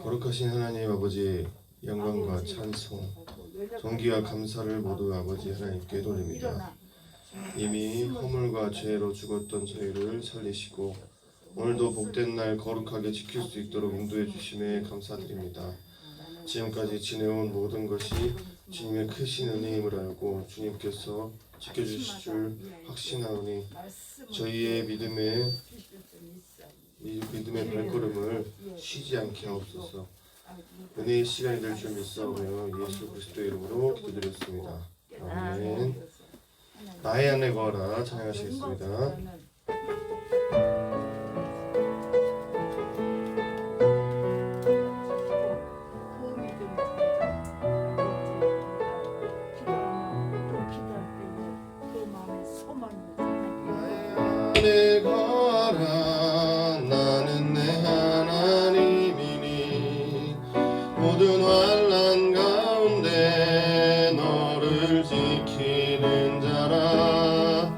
거룩하신 하나님 아버지, 영광과 찬송, 존귀와 감사를 모두 아버지 하나님께 돌립니다. 이미 허물과 죄로 죽었던 저희를 살리시고 오늘도 복된 날 거룩하게 지킬 수 있도록 인도해 주심에 감사드립니다. 지금까지 지내온 모든 것이 주님의 크신 은혜임을 알고 주님께서 지켜주실 줄 확신하오니 저희의 믿음의 발걸음을 쉬지 않게 하옵소서. 은혜의 시간이 될 줄 믿사오며 예수 그리스도의 이름으로 기도드렸습니다. 아멘. 나의 안에 거하라 찬양하시겠습니다. 안에 거하라 나는 내 하나님이니 모든 환난 가운데 너를 지키는 자라.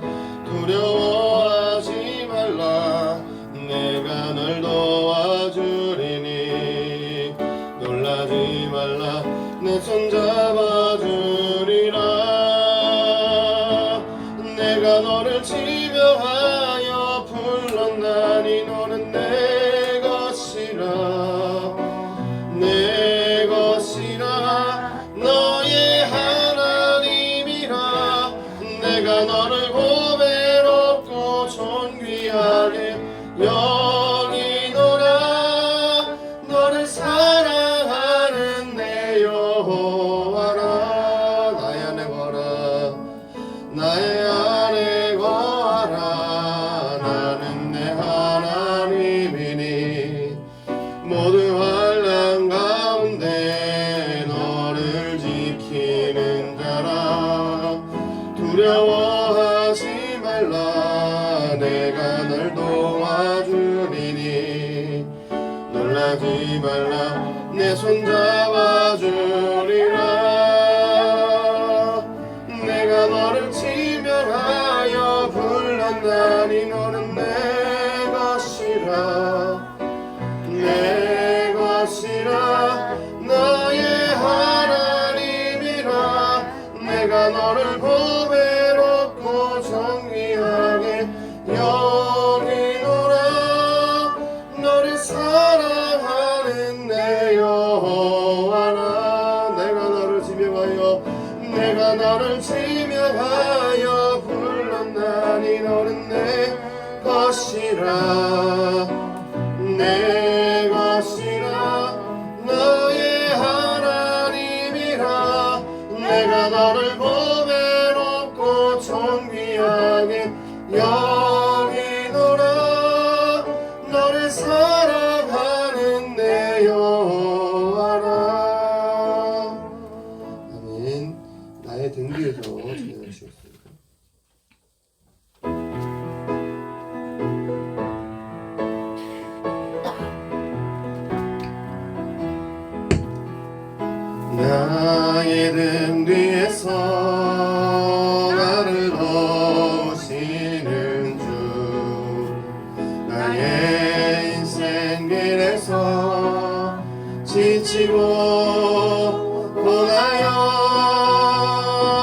두려워하지 말라 내가 널 도와주리니 놀라지 말라 내 손 잡아주리라. 내가 너를 지명하여 불렀나니 너는 내 것이라. 내 것이라 너의 하나님이라. 내가 너를 보배롭고 존귀하게 여기노라. 너를 사랑하는 내 여호와라. 나의 안에 거하라 나의 안에 거하라 나는 내 하나님이니 모든 환난 가운데 너를 지키는 자라. 두려워하지 말라 내가 널 도와주리니 놀라지 말라 내 손 잡아주리라. 내가 너를 지명하여 불렀나니 너는 내 것이라. 내 것이라 너의 하나님이라. 내가 너를 보배롭고 존귀하게 여기노라. 너를 사랑하는 내 여호와라. 내가 너를 지명하여 불렀나니 너는 내 것이라. 내 것이라 너의 하나님이라. 내가 너를 보배롭고 존귀하게 여기노라. 너를 사랑하는 내 여호와라. 아멘. 나의 등 뒤에서 찬양하시겠습니다. 나의 등 뒤에서 나를 도우시는 주. 나의 인생 길에서 지치고 고나여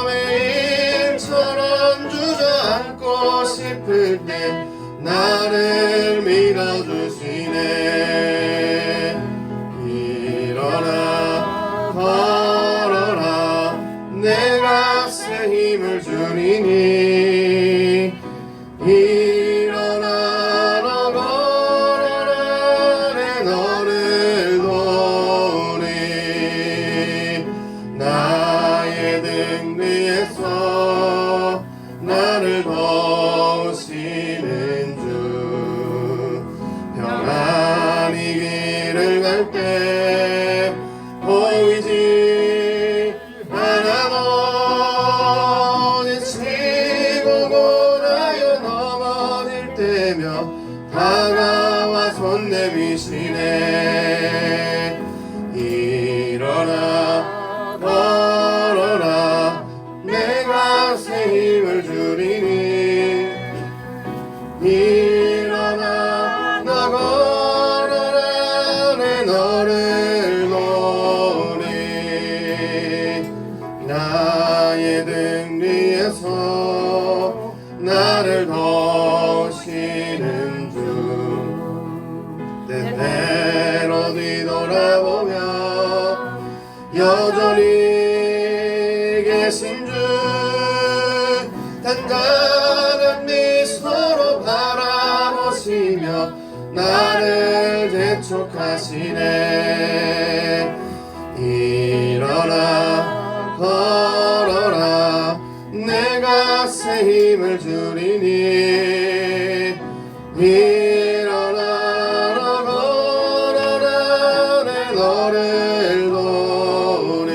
매일처럼 주저앉고 싶을 때 나를 밀어주시네. 일어나 걸어라 내가 새 힘을 주리니. 일어나 너 걸어라 내 너를 도우리. 나의 등 위에서 나를 도우시는 주. 평안히 길을 갈 때 보이지 않아도 지치고 고나여 넘어질 때며 다가와 손 내미시네. 일어나 걸어라 내가 새 힘을 주리니. 일어나 너 걸어라 내 너 너를 보니 나의 등 위에서 나를 도우시는 주 때때로 뒤돌아보며 여전히 계신 주 단단한 미소로 바라보시며 나를 재촉하시네. 일어나 걸어라 내가 새 힘을 주리니. 일어나라 걸어라 내 너를 보니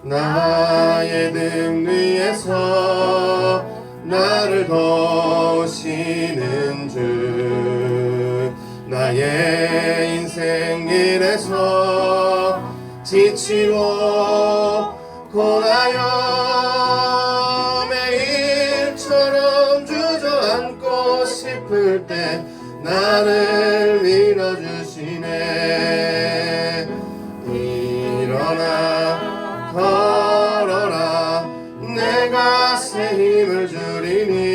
나의 등 위에서 나를 도우시는 주 나의 인생 길에서 지치고 고나여 매일처럼 주저앉고 싶을 때 나를 밀어주시네. 일어나 걸어라 내가 새 힘을 주리니.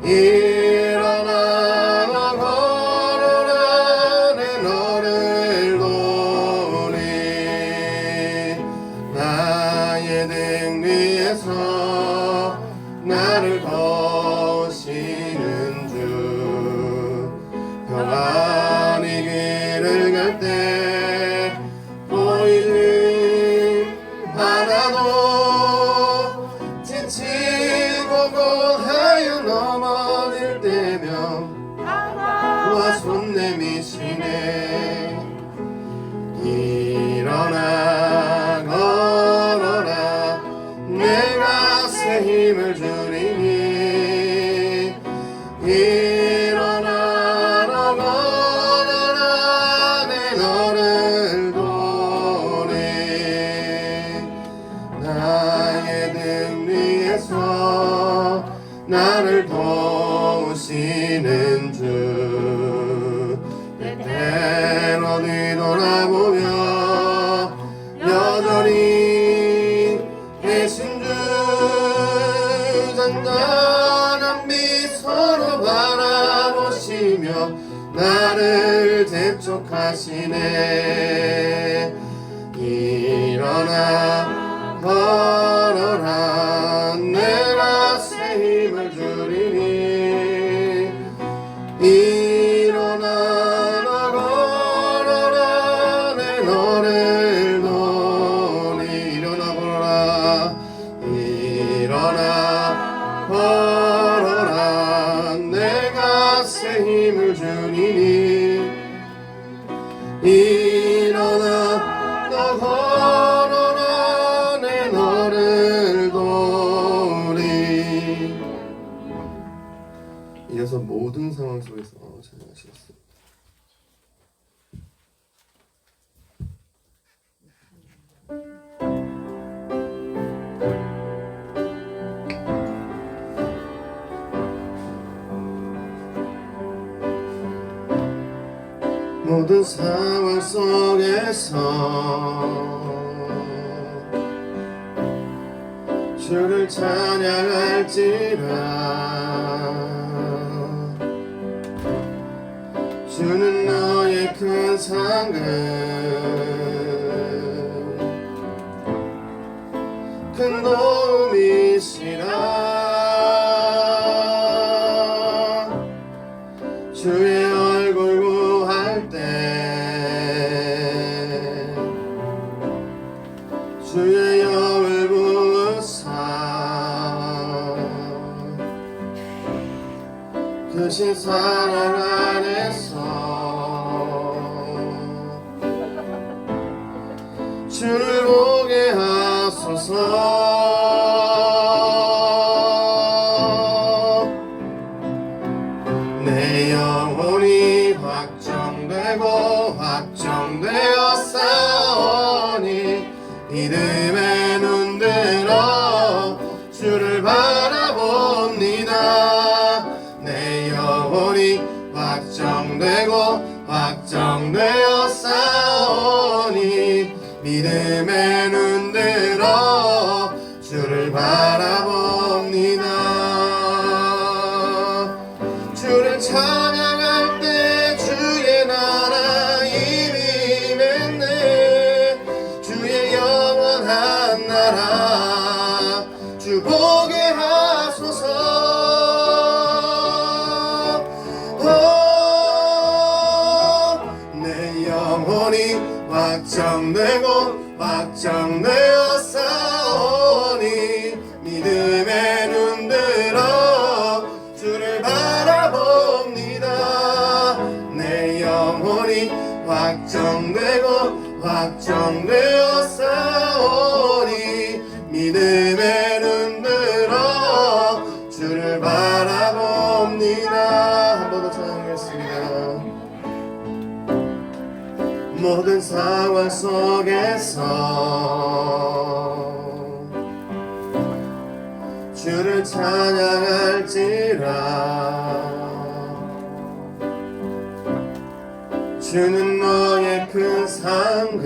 일어나 걸어라 내 너를 보니 나의 등 위에서 나를 도우시는 주 평안히 길을 갈 때 보이지 않아도 지치고 고하여 넘어질 때면 그와 손 내미시네. 일어나 걸어라 내가 새 힘을 주리니. 일어나라 걸어라 내 너를 보니 나의 등 위에서 나를 도우시는 주 때때로 뒤돌아보며 여전히 계신 주 단단한 미소로 바라보시며 나를 재촉하시네. 일어나 걸어라 내가 새 힘을 주리니. 일어나라 걸어라 내 너를 보니. 일어나 걸어라 일어나 걸어라 내가 새 힘을 주리니. 일어나 너 걸어라 내 너를 보니. 이어서 모든 상황 속에서 찬양하시겠습니다. 모든 상황 속에서 주를 찬양할지라. 주는 너의 큰 상급 큰 도움이시라. 주의 얼굴 구할 때 주의 영을 부으사 크신 사랑 안에서 주를 보게 하소서. 내 영혼이 확정되고 확정되어 싸우니 믿음의 눈 들어 주를 바라봅니다. 내 영혼이 확정되고 확정되어 싸우니 믿음의 눈 들어 주를 바라봅니다. 주를 찬양할 때 주의 나라 이미 맺네. 주의 영원한 나라 주 보게 하소서. 내 영혼이 확정되고 확정되어 싸우니 믿음의 눈 들어 주를 바라봅니다. 내 영혼이 확정되고 확정되어 싸우니 믿음의 눈 들어 주를 바라봅니다. 한 번 더 찬양하겠습니다. 모든 상황 속에서 주를 찬양할지라. 주는 너의 큰 상급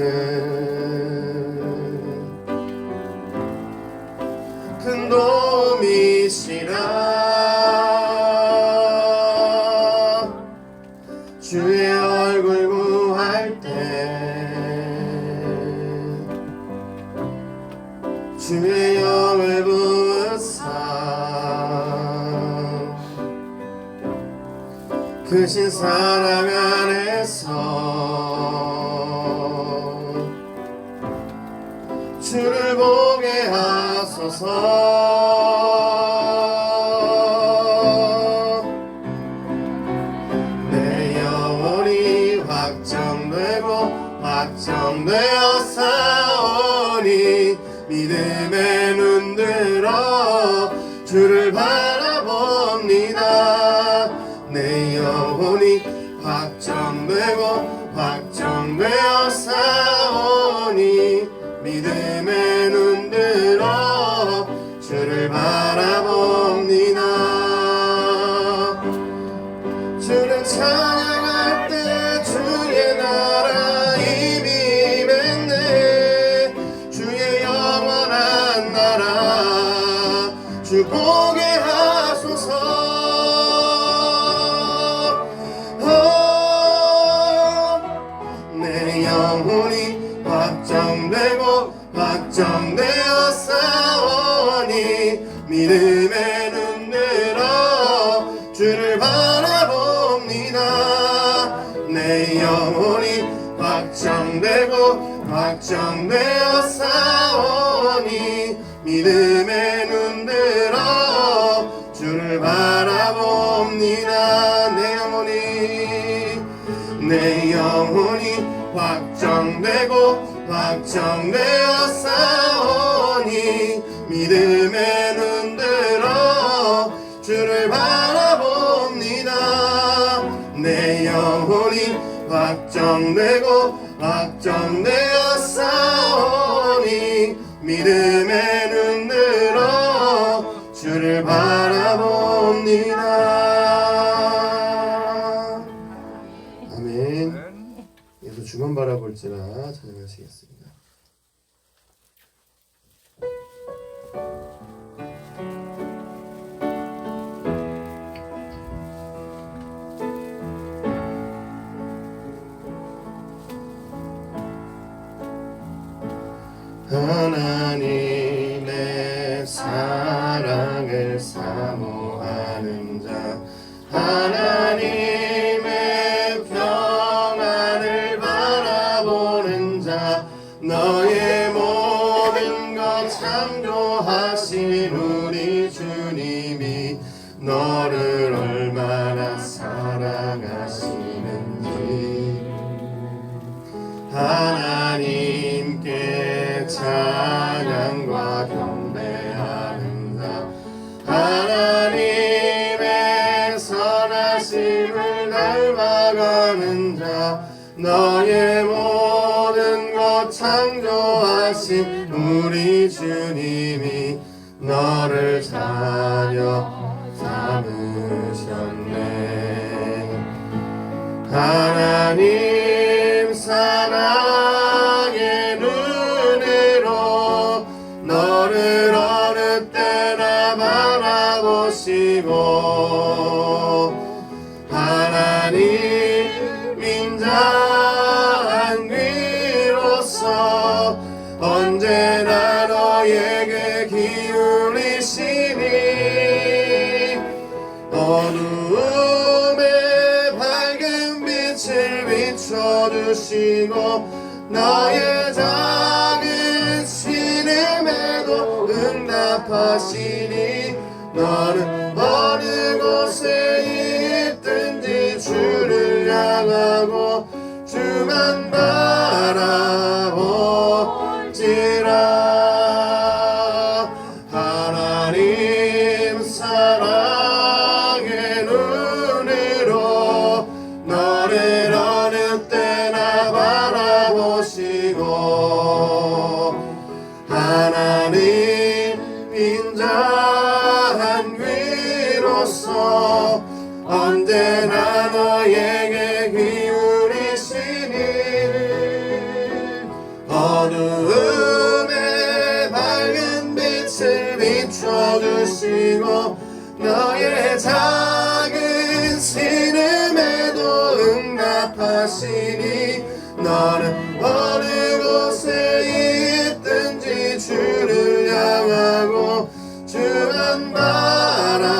큰 도움이시라. 주의 얼굴 구할 때 주의 영을 부으사 크신 사랑 안에서 주를 보게 하소서. 내 영혼이 확정되고 확정되어 싸우니 믿음의 눈 들어 주를 바라봅니다. 내 영혼이 확정되고 확정되어 싸우니 믿음의 눈 들어 주를 바라봅니다. 주를 찬양할 때 주의 나라 이미 맺네. 주의 영원한 나라 주 보게 하소서. 내 영혼이 확정되고 확정되어 싸우니 믿음의 눈 들어 주를 바라봅니다. 내 영혼이 확정되고 확정되어 싸우니 믿음의 눈 들어 주를 바라봅니다. 내 영혼이 확정되고 확정되어 싸우니 믿음의 눈 들어 주를 바라봅니다. 내 영혼이 확정되고 확정되어 싸우니 믿음의 눈 들어 주를 바라봅니다. 아멘. 예수 주만 바라볼지라 찬양하시겠습니다. 하나님의 사랑을 사모하는 자, 하나님의 평안을 바라보는 자, 너의 모든 것 창조하신 우리 주님이 너를 얼마나 사랑하시는지 하나님께 찬양과 경배하는 자, 하나님의 선하심을 닮아가는 자, 너의 모든 것 창조하신 우리 주님이 너를 자녀 삼으셨네. 하나님 사랑의 눈으로 너를 어느 때나 바라보시고 하나님 인자한 귀로서 언제나 너에게 기울이시니 어두움에 밝은 빛을 비춰주시고 너의 작은 신음에도 응답하시니 너는 어느 곳에 있든지 주를 향하고 주만 바라볼지라. 하나님 사랑의 눈으로 너를 어느 때나 바라보시고 하나님 인자한 귀로서 언제나 너에게 기울이시니 어두움에 밝은 빛을 비춰주시고 너의 작은 신음에도 응답하시니 너는 어느 곳에 있든지 주를 향하고 주만 바라볼지라.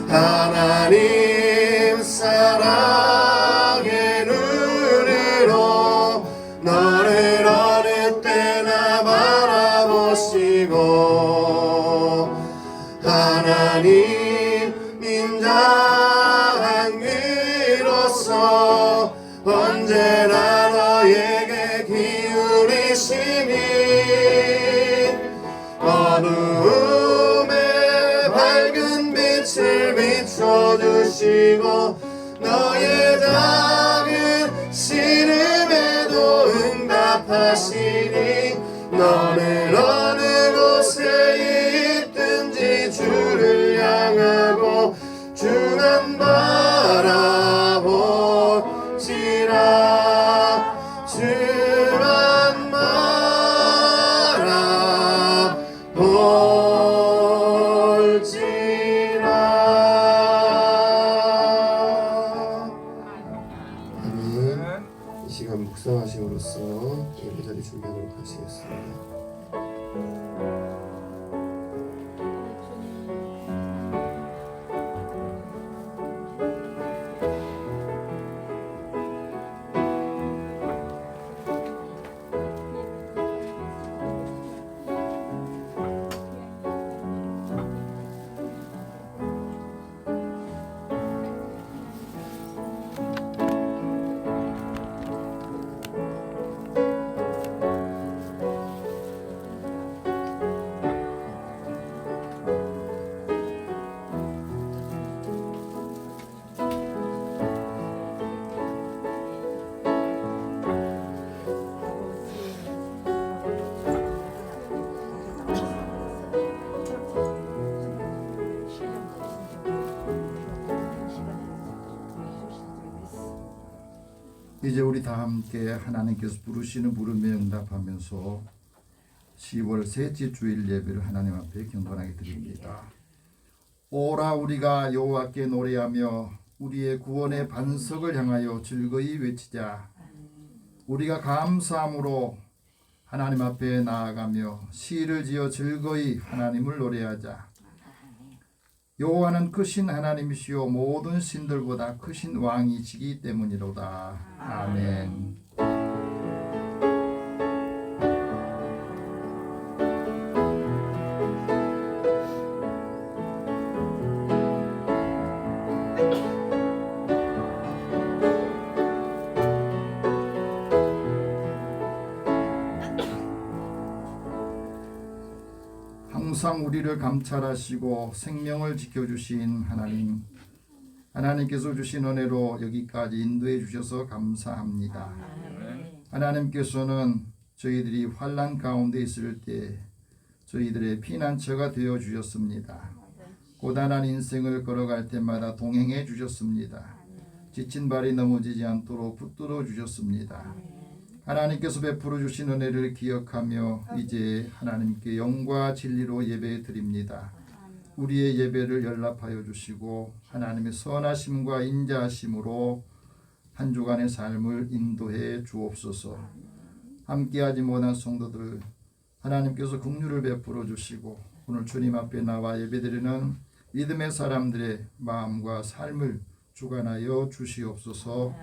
하나님 사랑의 눈으로 너를 어느 때나 바라보시고 하나님 인자한 귀로서 언제나 너에게 기울이시니 어두움에 밝은 빛을 비춰주시고 너의 작은 신음에도 응답하시니 너는 어느 곳에 있든지 주를 향하고 주만 바라볼지라. 주만 바라볼지라. 아멘. 이 시간 묵상하심으로써 예배자리 준비하도록 하시겠습니다. 이제 우리 다 함께 하나님께서 부르시는 부름에 응답하면서 10월 셋째 주일 예배를 하나님 앞에 경건하게 드립니다. 오라 우리가 여호와께 노래하며 우리의 구원의 반석을 향하여 즐거이 외치자. 우리가 감사함으로 하나님 앞에 나아가며 시를 지어 즐거이 하나님을 노래하자. 여호와는 크신 하나님이시요 모든 신들보다 크신 왕이시기 때문이로다. 아멘. 항상 우리를 감찰하시고 생명을 지켜주신 하나님, 하나님께서 주신 은혜로 여기까지 인도해 주셔서 감사합니다. 하나님께서는 저희들이 환난 가운데 있을 때 저희들의 피난처가 되어 주셨습니다. 고단한 인생을 걸어갈 때마다 동행해 주셨습니다. 지친 발이 넘어지지 않도록 붙들어 주셨습니다. 하나님께서 베풀어 주신 은혜를 기억하며 이제 하나님께 영과 진리로 예배 드립니다. 우리의 예배를 연락하여 주시고 하나님의 선하심과 인자하심으로 한 주간의 삶을 인도해 주옵소서. 함께하지 못한 성도들 하나님께서 긍휼을 베풀어 주시고 오늘 주님 앞에 나와 예배드리는 믿음의 사람들의 마음과 삶을 주관하여 주시옵소서.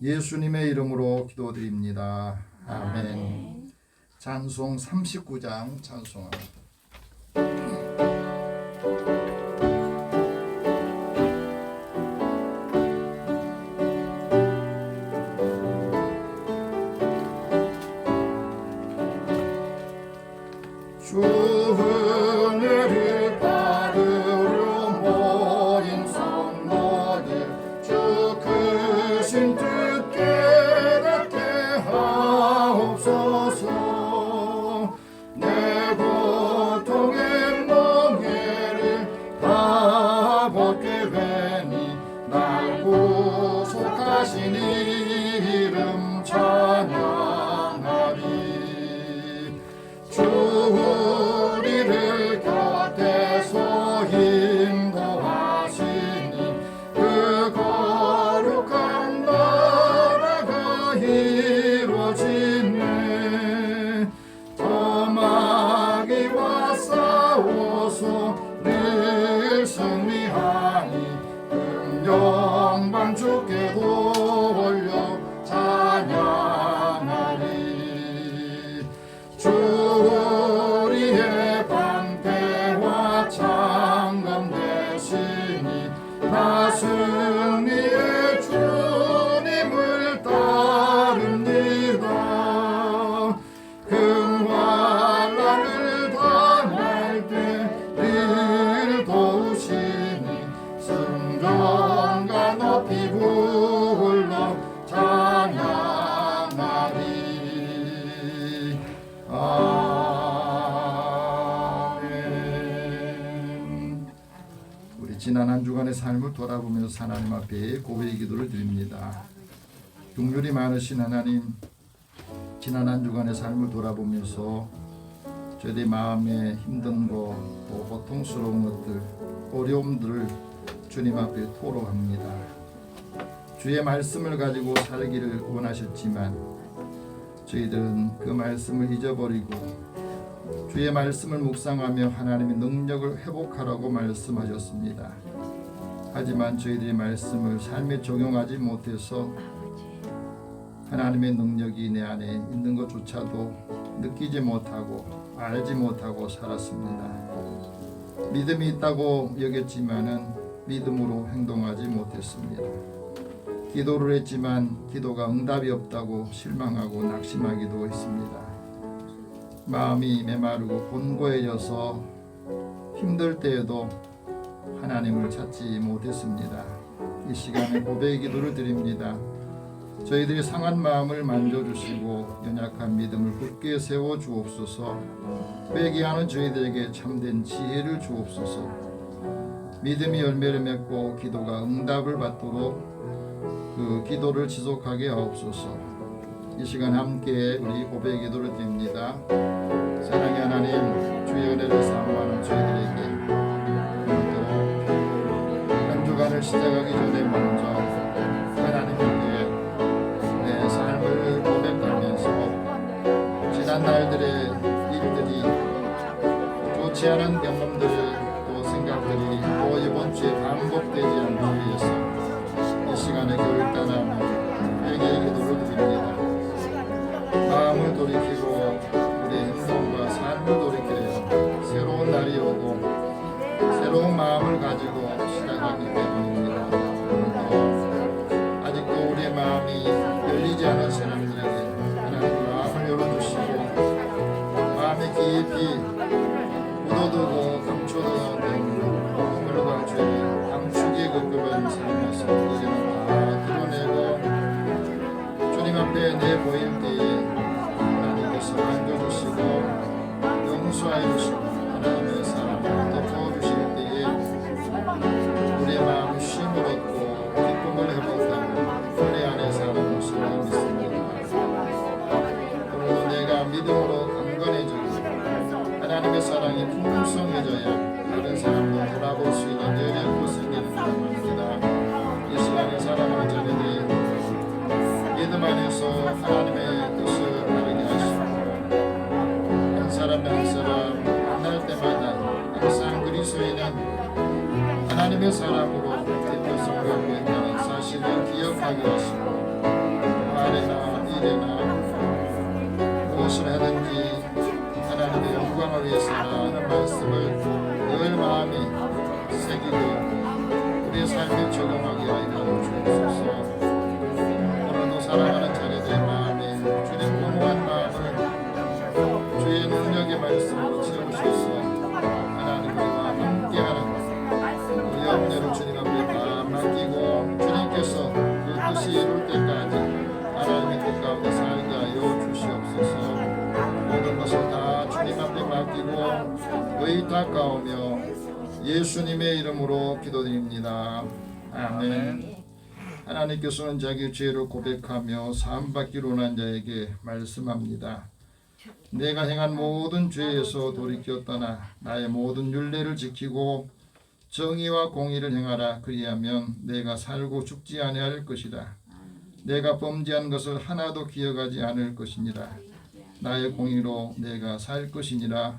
예수님의 이름으로 기도드립니다. 아멘. 찬송 39장 찬송합니다. 주 은혜를 받으러 모인 성도들 주 크신 뜻 깨닫게 하옵소서. 내 고통의 멍에를 다 벗게 되니 날 구속하신 이름 찬양하리. 주 우리를 곁에서 인도하시니 그 거룩한 나라가 이루어지네. 저 마귀와 싸워서 늘 승리하니 그 영광 주께 돌려 찬양하리. 주 우리의 방패와 창검 되시니 나 승리의 주님을 따릅니다. 금환란을 당할 때 늘 도우시니 순종과 높이 불러 찬양하리. 아멘. 우리 지난 한 주간의 삶을 돌아보면서 하나님 앞에 고백의 기도를 드립니다. 긍휼이 많으신 하나님, 지난 한 주간의 삶을 돌아보면서 저희의 마음에 힘든 것, 또 고통스러운 것들, 어려움들을 주님 앞에 토로합니다. 주의 말씀을 가지고 살기를 원하셨지만 저희들은 그 말씀을 잊어버리고 주의 말씀을 묵상하며 하나님의 능력을 회복하라고 말씀하셨습니다. 하지만 저희들의 말씀을 삶에 적용하지 못해서 하나님의 능력이 내 안에 있는 것조차도 느끼지 못하고 알지 못하고 살았습니다. 믿음이 있다고 여겼지만은 믿음으로 행동하지 못했습니다. 기도를 했지만 기도가 응답이 없다고 실망하고 낙심하기도 했습니다. 마음이 메마르고 곤고해져서 힘들 때에도 하나님을 찾지 못했습니다. 이 시간에 고백의 기도를 드립니다. 저희들이 상한 마음을 만져주시고 연약한 믿음을 굳게 세워 주옵소서. 회개하는 저희들에게 참된 지혜를 주옵소서. 믿음이 열매를 맺고 기도가 응답을 받도록 그 기도를 지속하게 하옵소서. 이 시간 함께 우리 고백의 기도를 드립니다. 사랑의 하나님, 주의 은혜를 사모하는 저희들에게 오늘도 한 주간을 시작하기 전에 먼저 하나님께 내 삶을 고백하면서 지난 날들의 일들이 좋지 않은 경험들 또 생각들이 또 이번 주에 반복되지 않기 위해서 이 시간에 결단하며 회개의 기도를 드립니다. 마음을 돌이키고 우리의 행동과 삶을 돌이켜야 새로운 날이 오고 새로운 마음을 가지고 시작하기 때문입니다. 오늘도 아직도 우리의 마음이 열리지 않은 사람들에게 하나님 마음을 열어주시고 마음이 깊이 묻어두고 감춰두는 허물과 죄를 감추기에 급급한 삶에서 이제는 다 드러내고 주님 앞에 내보일 때에 하나님께서 만져주시고 용서하여 주시고 하나님의 사랑을 덮어주실 때에 일에나 무엇을 하든지 하나님의 영광을 위해서라 하는 말씀을 늘 마음이 새기고 우리의 삶에 적용하게 하여 주옵소서. 오늘도 사랑하는 자녀들의 마음에 주님 공허한 마음을 주의 능력의 말씀으로 채우셔서 하나님과 함께하는 우리 염려를 주님 앞에 다 맡기고 주님께서 그 뜻이 이룰 때까지 하나님의 뜻 가운데 살게 하여 주시옵소서. 모든 것을 다 주님 앞에 맡기고 의탁하오며 예수님의 이름으로 기도드립니다. 아멘. 하나님께서는 자기 죄를 고백하며 사함받기로 원한 자에게 말씀합니다. 내가 행한 모든 죄에서 돌이켜 떠나 나의 모든 율례를 지키고 정의와 공의를 행하라. 그리하면 내가 살고 죽지 아니할 것이다. 내가 범죄한 것을 하나도 기억하지 않을 것이니라. 나의 공의로 내가 살 것이니라.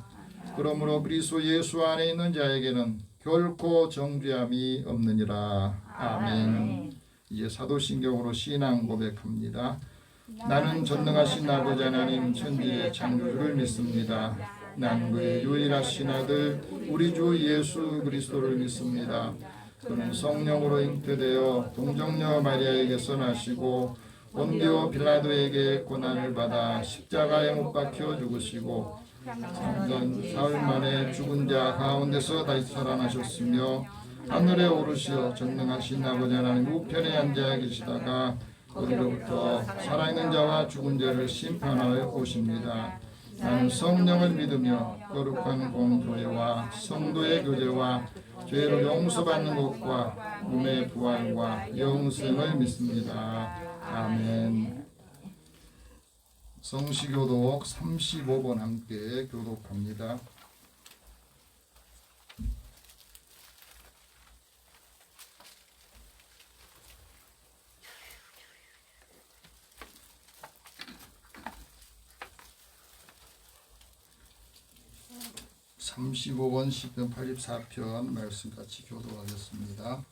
그러므로 그리스도 예수 안에 있는 자에게는 결코 정죄함이 없느니라. 아멘. 이제 사도신경으로 신앙 고백합니다. 나는 전능하신 아버지 하나님 천지의 창조주를 믿습니다. 나는 그의 유일하신 아들 우리 주 예수 그리스도를 믿습니다. 그는 성령으로 잉태되어 동정녀 마리아에게서 나시고 본디오 빌라도에게 고난을 받아 십자가에 못 박혀 죽으시고 3년 사흘 만에 죽은 자 가운데서 다시 살아나셨으며 하늘에 오르시어 전능하신 아버지 하나님 우편에 앉아 계시다가 거기로부터 살아있는 자와 죽은 자를 심판하여 오십니다. 나는 성령을 믿으며 거룩한 공교회와 성도의 교제와 죄를 용서받는 것과 몸의 부활과 영생을 믿습니다. 아멘. 성시교독 35번 함께 교독합니다. (35번) 시편 84편 말씀 같이 교독하겠습니다.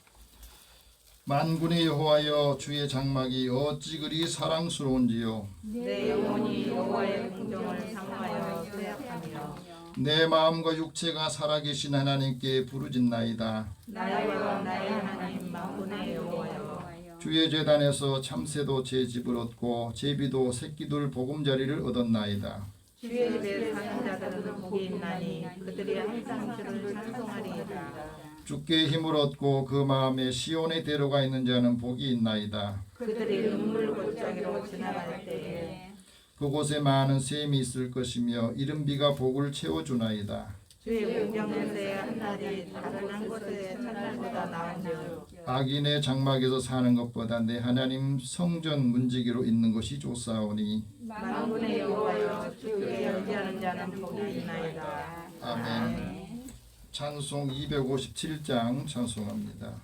만군의 여호와여 주의 장막이 어찌 그리 사랑스러운지요. 내 영혼이 여호와의 궁정을 상하여 빼앗으며 내 마음과 육체가 살아계신 하나님께 부르짖나이다. 나와 나의 하나님 만군의 여호와여 주의 제단에서 참새도 제 집을 얻고 제비도 새끼들 보금자리를 얻었나이다. 주의 집에 사는 자들은 복이 있나니 그들이 항상 주를 찬송하리이다. 주께 힘을 얻고 그 마음에 시온에 데려가 있는 자는 복이 있나이다. 그들이 눈물 골짜기로 지나갈 때에 그곳에 많은 샘이 있을 것이며 이른 비가 복을 채워주나이다. 주의 공경에서의 한 날이 다른 한 곳의 첫날보다 나은즉 악인의 장막에서 사는 것보다 내 하나님 성전 문지기로 있는 것이 좋사오니. 만군의 여호와여 주께 의지하는 자는 복이 있나이다. 아멘. 찬송 257장 찬송합니다.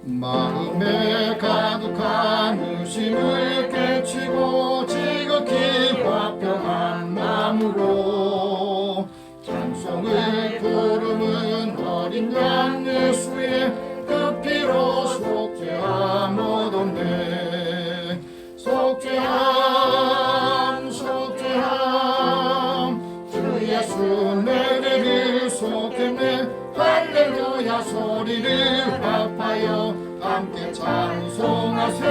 마음에 가득한 의심을 깨치고 지극히 화평한 마음으로 찬송을 부르는 어린 양 예수의 그 피로 속죄함 얻었네. 속죄함 속죄함 주 예수 내게를 속했네. 할렐루야 소리를 합하여 함께 찬송하세.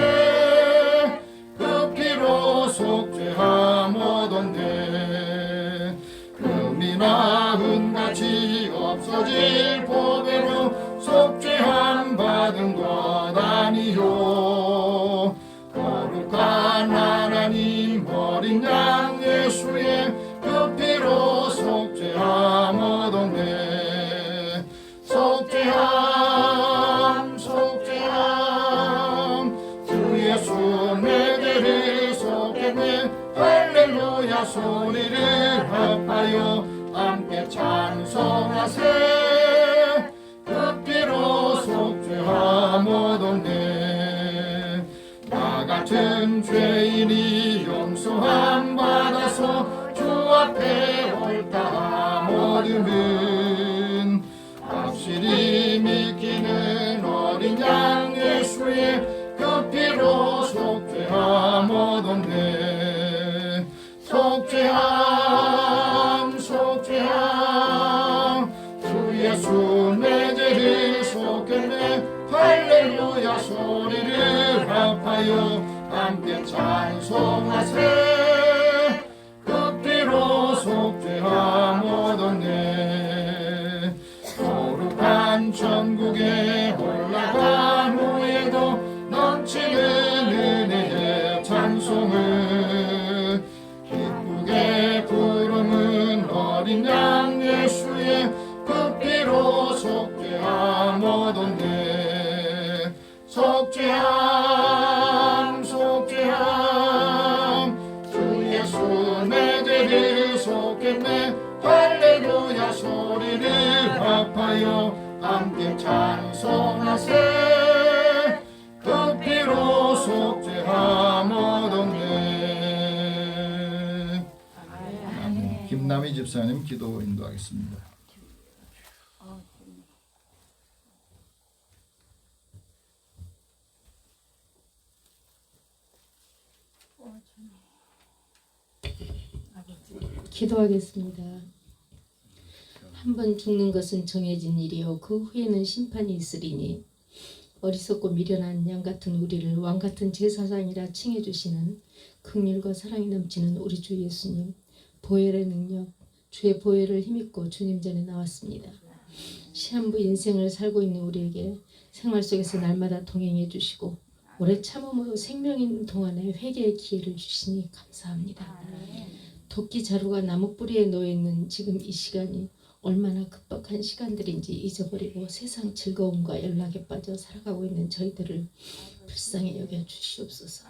그 피로 속죄함 얻었네. 금이나 은같이 없어질 보배로 속죄함 받은 것 아니요. 거룩한 하나님 어린 양 예수의 그 피로 속죄함 얻었네. 속죄함 속죄함 주 예수 내게를 속했네. 할렐루야 소리를 합하여 함께 찬송하세. 그 피로 속죄함 얻었네. 죄들이 믿기는 어린 양 예수의 그 피로 속죄함 얻었네. 속죄함 속죄함 주 예수 내 죄를 속했네. 할렐루야 소리를 합하여 함께 찬송하세. 그 피로 속죄함 얻었네. 거룩한 천국에 올라간 후에도 넘치는 은혜의 찬송을 기쁘게 부르는 어린 양 예수의 그 피로 속죄함 얻었네. 속죄함 속죄함 주 예수 내 죄를 속했네. 할렐루야 소리를 합하여 함께 찬송하세. 그 피로 속죄함 얻었네. 아멘. 김남희 집사님 기도 인도하겠습니다. 기도하겠습니다. 한 번 죽는 것은 정해진 일이요 그 후에는 심판이 있으리니 어리석고 미련한 양 같은 우리를 왕 같은 제사장이라 칭해 주시는 긍휼과 사랑이 넘치는 우리 주 예수님 보혈의 능력 주의 보혈을 힘입고 주님 전에 나왔습니다. 시한부 인생을 살고 있는 우리에게 생활 속에서 날마다 동행해 주시고 오래 참음으로 생명 있는 동안에 회개의 기회를 주시니 감사합니다. 도끼 자루가 나무 뿌리에 놓여있는 지금 이 시간이 얼마나 급박한 시간들인지 잊어버리고 세상 즐거움과 연락에 빠져 살아가고 있는 저희들을 불쌍히 여겨 주시옵소서.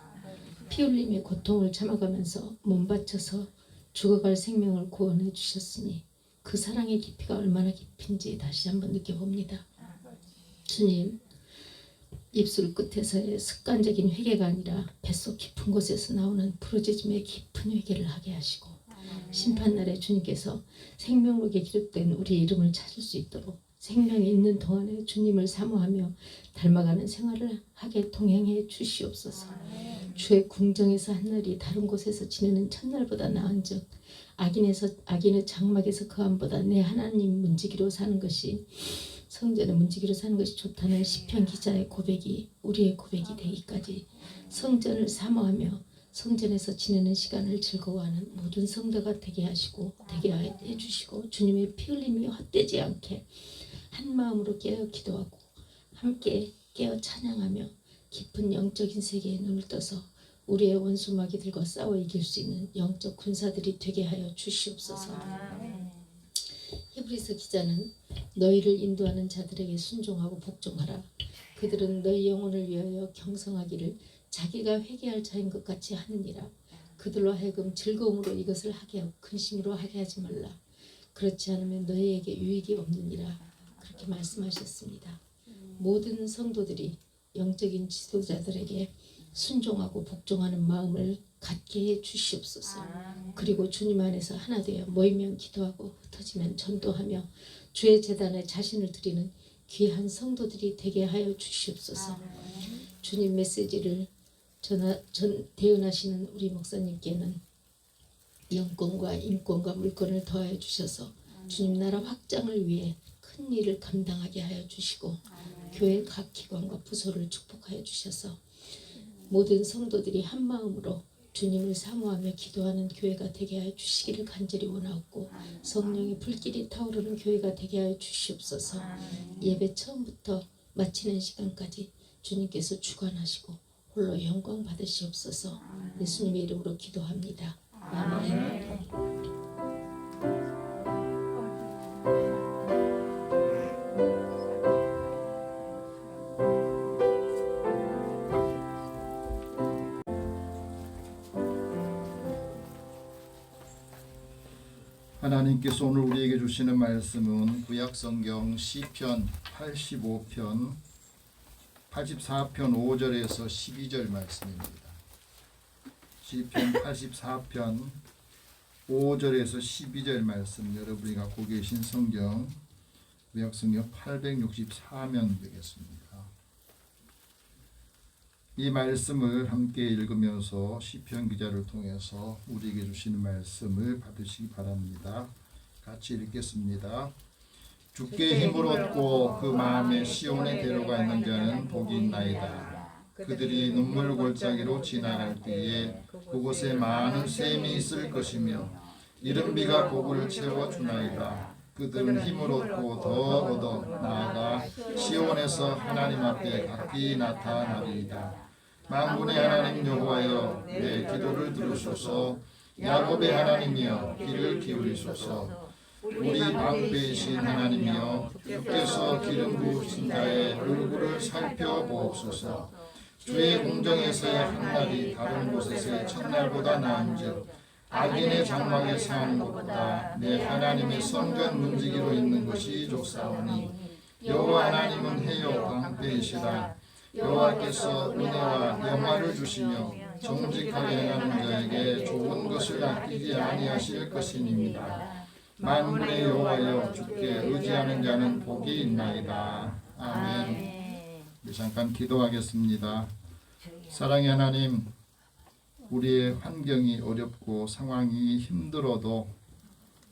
피 흘림의 고통을 참아가면서 몸 바쳐서 죽어갈 생명을 구원해 주셨으니 그 사랑의 깊이가 얼마나 깊은지 다시 한번 느껴봅니다. 주님, 입술 끝에서의 습관적인 회개가 아니라 뱃속 깊은 곳에서 나오는 부르짖음의 깊은 회개를 하게 하시고 심판날에 주님께서 생명록에 기록된 우리 이름을 찾을 수 있도록 생명이 있는 동안에 주님을 사모하며 닮아가는 생활을 하게 동행해 주시옵소서. 주의 궁정에서 한 날이 다른 곳에서 지내는 첫날보다 나은즉 악인의 장막에서 거함보다 내 하나님 문지기로 사는 것이 성전의 문지기로 사는 것이 좋다는 시편 기자의 고백이 우리의 고백이 되기까지 성전을 사모하며 성전에서 지내는 시간을 즐거워하는 모든 성도가 되게 하시고 되게 해주시고 주님의 피 흘림이 헛되지 않게 한 마음으로 깨어 기도하고 함께 깨어 찬양하며 깊은 영적인 세계에 눈을 떠서 우리의 원수 마귀들과 싸워 이길 수 있는 영적 군사들이 되게 하여 주시옵소서. 히브리서 기자는 너희를 인도하는 자들에게 순종하고 복종하라. 그들은 너희 영혼을 위하여 경성하기를 자기가 회개할 자인 것 같이 하느니라. 그들로 하여금 즐거움으로 이것을 하게 하고 근심으로 하게 하지 말라. 그렇지 않으면 너희에게 유익이 없느니라. 그렇게 말씀하셨습니다. 모든 성도들이 영적인 지도자들에게 순종하고 복종하는 마음을 갖게 해 주시옵소서. 그리고 주님 안에서 하나 되어 모이면 기도하고 흩어지면 전도하며 주의 제단에 자신을 드리는 귀한 성도들이 되게 하여 주시옵소서. 주님 메시지를 대언하시는 우리 목사님께는 영권과 인권과 물권을 더하여 주셔서 주님 나라 확장을 위해 큰 일을 감당하게 하여 주시고 교회 각 기관과 부서를 축복하여 주셔서 모든 성도들이 한 마음으로 주님을 사모하며 기도하는 교회가 되게 하여 주시기를 간절히 원하옵고 성령의 불길이 타오르는 교회가 되게 하여 주시옵소서. 예배 처음부터 마치는 시간까지 주님께서 주관하시고 홀로 영광 받으시옵소서. 예수님의 이름으로 기도합니다. 아멘. 하나님께서 오늘 우리에게 주시는 말씀은 구약성경 시편 85편 84편 5절에서 12절 말씀입니다. 시편 84편 5절에서 12절 말씀, 여러분이 갖고 계신 성경 구약성경 864면 되겠습니다. 이 말씀을 함께 읽으면서 시편 기자를 통해서 우리에게 주시는 말씀을 받으시기 바랍니다. 같이 읽겠습니다. 주께 힘을 얻고 그 마음에 시온에 데려가 있는 자는 복이 있나이다. 그들이 눈물 골짜기로 지나갈 때에 그곳에 많은 샘이 있을 것이며 이른 비가 곡을 채워주나이다. 그들은 힘을 얻고 더 얻어 나아가 시온에서 하나님 앞에 각기 나타나리이다. 만군의 하나님 여호와여, 내 기도를 들으소서. 야곱의 하나님이여, 귀를 기울이소서. 우리 방패이신 하나님이여, 주께서 기름 부으신 자의 얼굴을 살펴보옵소서. 주의 공정에서의 한날이 다른 곳에서의 첫날보다 나은즉 악인의 장막에 사는 것보다 내 하나님의 성전 문지기로 있는 것이 좋사오니 여호와 하나님은 해요 방패이시라. 여호와께서 은혜와 영화를 주시며 정직하게 행하는 자에게 좋은 것을 아끼지 아니하실 것이니이다. 만군의 여호와여, 주께 의지하는 자는 복이 있나이다. 아멘. 우리 잠깐 기도하겠습니다. 사랑의 하나님, 우리의 환경이 어렵고 상황이 힘들어도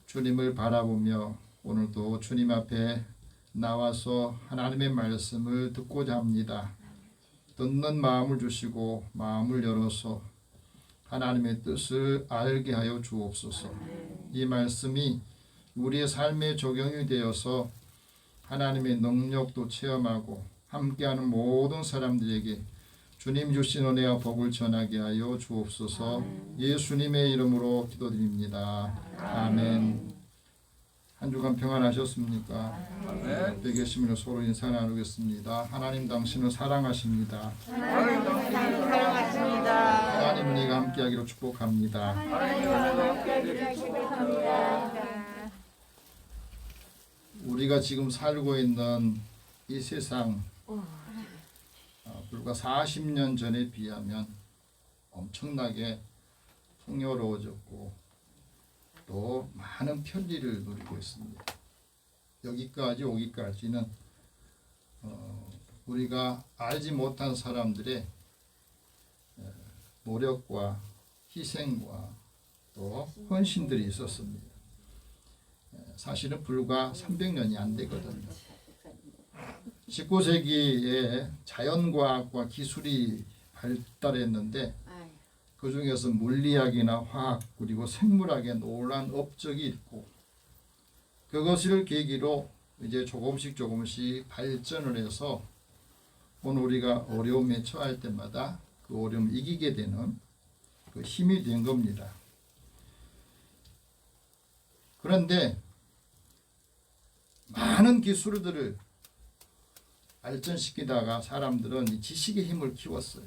주님을 바라보며 오늘도 주님 앞에 나와서 하나님의 말씀을 듣고자 합니다. 듣는 마음을 주시고 마음을 열어서 하나님의 뜻을 알게 하여 주옵소서. 이 말씀이 우리의 삶에 적용이 되어서 하나님의 능력도 체험하고 함께하는 모든 사람들에게 주님 주신 은혜와 복을 전하게 하여 주옵소서. 예수님의 이름으로 기도드립니다. 아멘. 한 주간 평안하셨습니까? 옆에 계시면 서로 인사 나누겠습니다. 하나님 당신을 사랑하십니다. 하나님 당신을 사랑하십니다. 하나님 은혜가 함께하기로 축복합니다. 우리가 지금 살고 있는 이 세상 불과 40년 전에 비하면 엄청나게 풍요로워졌고 또 많은 편리를 누리고 있습니다. 여기까지 오기까지는 우리가 알지 못한 사람들의 노력과 희생과 또 헌신들이 있었습니다. 사실은 불과 300년이 안 되거든요. 19세기에 자연과학과 기술이 발달했는데 그 중에서 물리학이나 화학 그리고 생물학에 놀라운 업적이 있고 그것을 계기로 이제 조금씩 발전을 해서 오늘 우리가 어려움에 처할 때마다 그 어려움을 이기게 되는 그 힘이 된 겁니다. 그런데 많은 기술들을 발전시키다가 사람들은 이 지식의 힘을 키웠어요.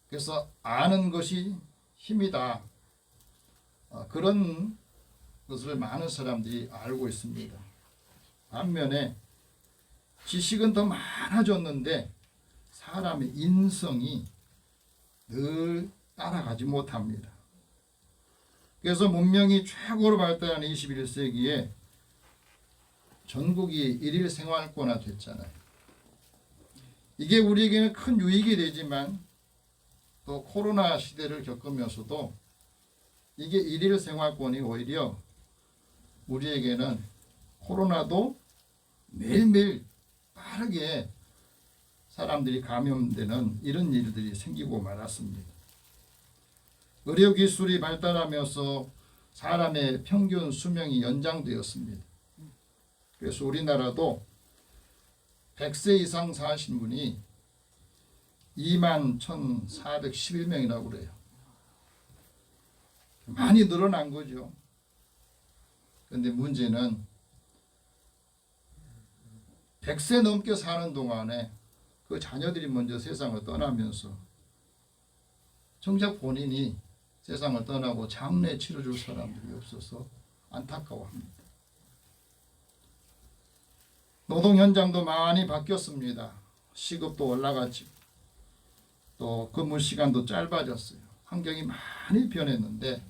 그래서 아는 것이 힘이다. 그런 것을 많은 사람들이 알고 있습니다. 반면에 지식은 더 많아졌는데 사람의 인성이 늘 따라가지 못합니다. 그래서 문명이 최고로 발달하는 21세기에 전국이 일일 생활권화 됐잖아요. 이게 우리에게는 큰 유익이 되지만 또 코로나 시대를 겪으면서도 이게 일일 생활권이 오히려 우리에게는 코로나도 매일매일 빠르게 사람들이 감염되는 이런 일들이 생기고 말았습니다. 의료기술이 발달하면서 사람의 평균 수명이 연장되었습니다. 그래서 우리나라도 100세 이상 사신 분이 21,411명이라고 그래요. 많이 늘어난 거죠. 그런데 문제는 100세 넘게 사는 동안에 그 자녀들이 먼저 세상을 떠나면서 정작 본인이 세상을 떠나고 장례 치러줄 사람들이 없어서 안타까워합니다. 노동 현장도 많이 바뀌었습니다. 시급도 올라갔죠. 또 근무 시간도 짧아졌어요. 환경이 많이 변했는데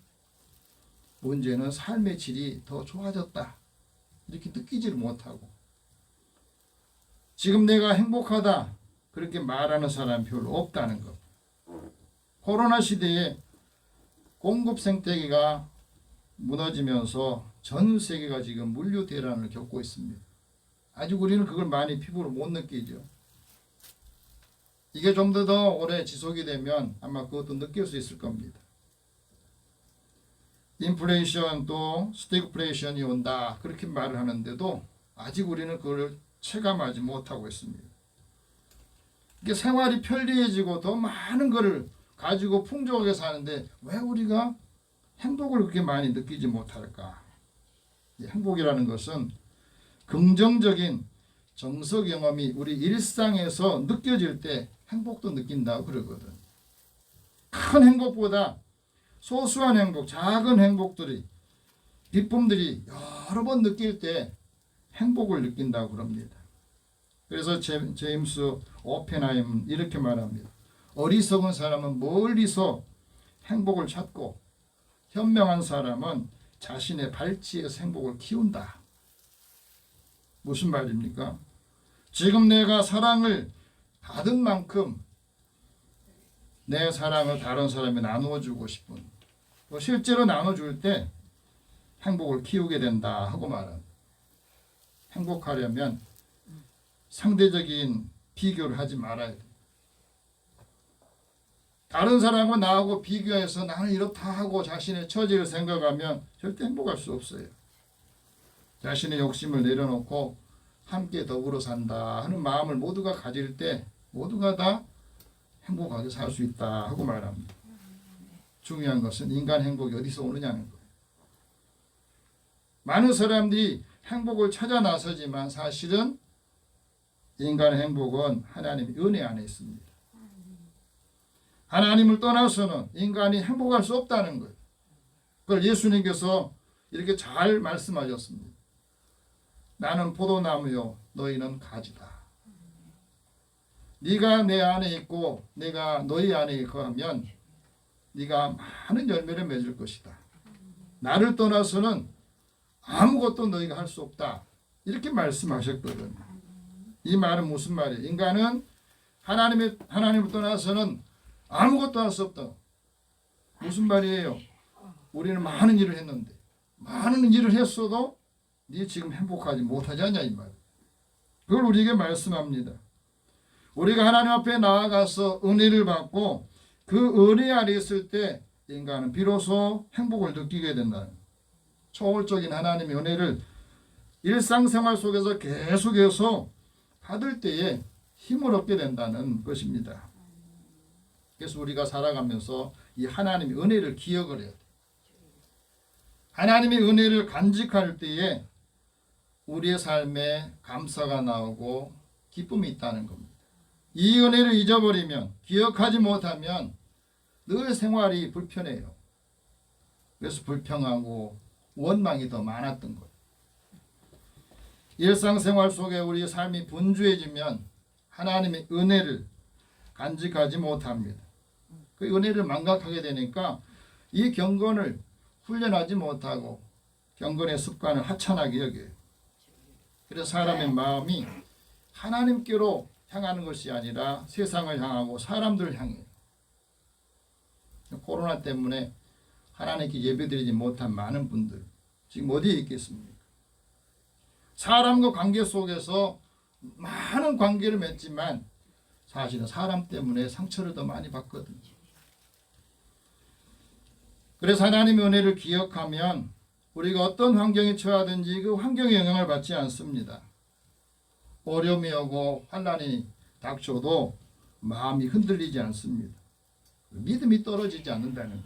문제는 삶의 질이 더 좋아졌다. 이렇게 느끼지를 못하고 지금 내가 행복하다 그렇게 말하는 사람이 별로 없다는 것. 코로나 시대에 공급 생태계가 무너지면서 전 세계가 지금 물류 대란을 겪고 있습니다. 아직 우리는 그걸 많이 피부로 못 느끼죠. 이게 좀 더 오래 지속이 되면 아마 그것도 느낄 수 있을 겁니다. 인플레이션 또 스태그플레이션이 온다 그렇게 말을 하는데도 아직 우리는 그걸 체감하지 못하고 있습니다. 이게 생활이 편리해지고 더 많은 것을 가지고 풍족하게 사는데 왜 우리가 행복을 그렇게 많이 느끼지 못할까? 행복이라는 것은 긍정적인 정서 경험이 우리 일상에서 느껴질 때 행복도 느낀다고 그러거든. 큰 행복보다 소소한 행복, 작은 행복들이, 기쁨들이 여러 번 느낄 때 행복을 느낀다고 그럽니다. 그래서 제임스 오펜하임은 이렇게 말합니다. 어리석은 사람은 멀리서 행복을 찾고 현명한 사람은 자신의 발치에서 행복을 키운다. 무슨 말입니까? 지금 내가 사랑을 받은 만큼 내 사랑을 다른 사람에 나누어주고 싶은, 실제로 나눠줄 때 행복을 키우게 된다 하고 말합니다. 행복하려면 상대적인 비교를 하지 말아야 돼. 다른 사람과 나하고 비교해서 나는 이렇다 하고 자신의 처지를 생각하면 절대 행복할 수 없어요. 자신의 욕심을 내려놓고 함께 더불어 산다 하는 마음을 모두가 가질 때 모두가 다 행복하게 살 수 있다 하고 말합니다. 중요한 것은 인간 행복이 어디서 오느냐는 거예요. 많은 사람들이 행복을 찾아 나서지만 사실은 인간의 행복은 하나님의 은혜 안에 있습니다. 하나님을 떠나서는 인간이 행복할 수 없다는 거예요. 그걸 예수님께서 이렇게 잘 말씀하셨습니다. 나는 포도나무요 너희는 가지다. 네가 내 안에 있고 내가 너희 안에 거하면 네가 많은 열매를 맺을 것이다. 나를 떠나서는 아무것도 너희가 할 수 없다. 이렇게 말씀하셨거든요. 이 말은 무슨 말이에요? 인간은 하나님을 떠나서는 아무것도 할 수 없다. 무슨 말이에요? 우리는 많은 일을 했는데 많은 일을 했어도 네 지금 행복하지 못하지 않냐 이 말. 그걸 우리에게 말씀합니다. 우리가 하나님 앞에 나아가서 은혜를 받고 그 은혜 아래 있을 때 인간은 비로소 행복을 느끼게 된다는 초월적인 하나님의 은혜를 일상생활 속에서 계속해서 받을 때에 힘을 얻게 된다는 것입니다. 그래서 우리가 살아가면서 이 하나님의 은혜를 기억을 해야 돼. 하나님의 은혜를 간직할 때에 우리의 삶에 감사가 나오고 기쁨이 있다는 겁니다. 이 은혜를 잊어버리면, 기억하지 못하면 늘 생활이 불편해요. 그래서 불평하고 원망이 더 많았던 거예요. 일상생활 속에 우리의 삶이 분주해지면 하나님의 은혜를 간직하지 못합니다. 그 은혜를 망각하게 되니까 이 경건을 훈련하지 못하고 경건의 습관을 하찮게 여겨요. 그래서 사람의 마음이 하나님께로 향하는 것이 아니라 세상을 향하고 사람들을 향해요. 코로나 때문에 하나님께 예배드리지 못한 많은 분들 지금 어디에 있겠습니까? 사람과 관계 속에서 많은 관계를 맺지만 사실은 사람 때문에 상처를 더 많이 받거든요. 그래서 하나님의 은혜를 기억하면 우리가 어떤 환경에 처하든지 그 환경에 영향을 받지 않습니다. 어려움이 오고 환난이 닥쳐도 마음이 흔들리지 않습니다. 믿음이 떨어지지 않는다는 것.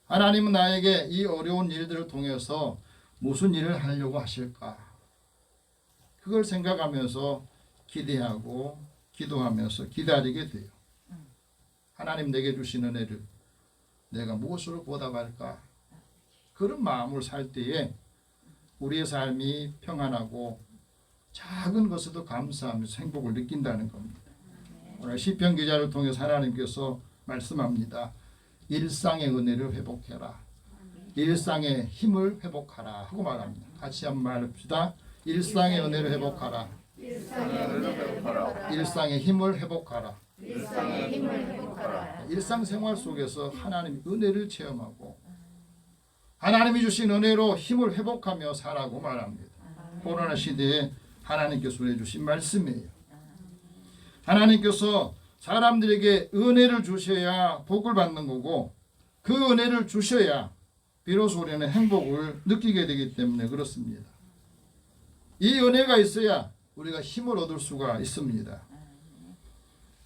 하나님은 나에게 이 어려운 일들을 통해서 무슨 일을 하려고 하실까? 그걸 생각하면서 기대하고 기도하면서 기다리게 돼요. 하나님 내게 주신 은혜를 내가 무엇으로 보답할까? 그런 마음을 살 때에 우리의 삶이 평안하고 작은 것에도 감사하면서 행복을 느낀다는 겁니다. 오늘 시편 기자를 통해서 하나님께서 말씀합니다. 일상의 은혜를 회복해라. 일상의 힘을 회복하라 하고 말합니다. 같이 한번 말합시다. 일상의 은혜를 회복하라. 일상의 힘을 회복하라. 일상생활 속에서 하나님의 은혜를 체험하고 하나님이 주신 은혜로 힘을 회복하며 살라고 말합니다. 코로나 시대에 하나님께서 우리에게 주신 말씀이에요. 하나님께서 사람들에게 은혜를 주셔야 복을 받는 거고 그 은혜를 주셔야 비로소 우리는 행복을 느끼게 되기 때문에 그렇습니다. 이 은혜가 있어야 우리가 힘을 얻을 수가 있습니다.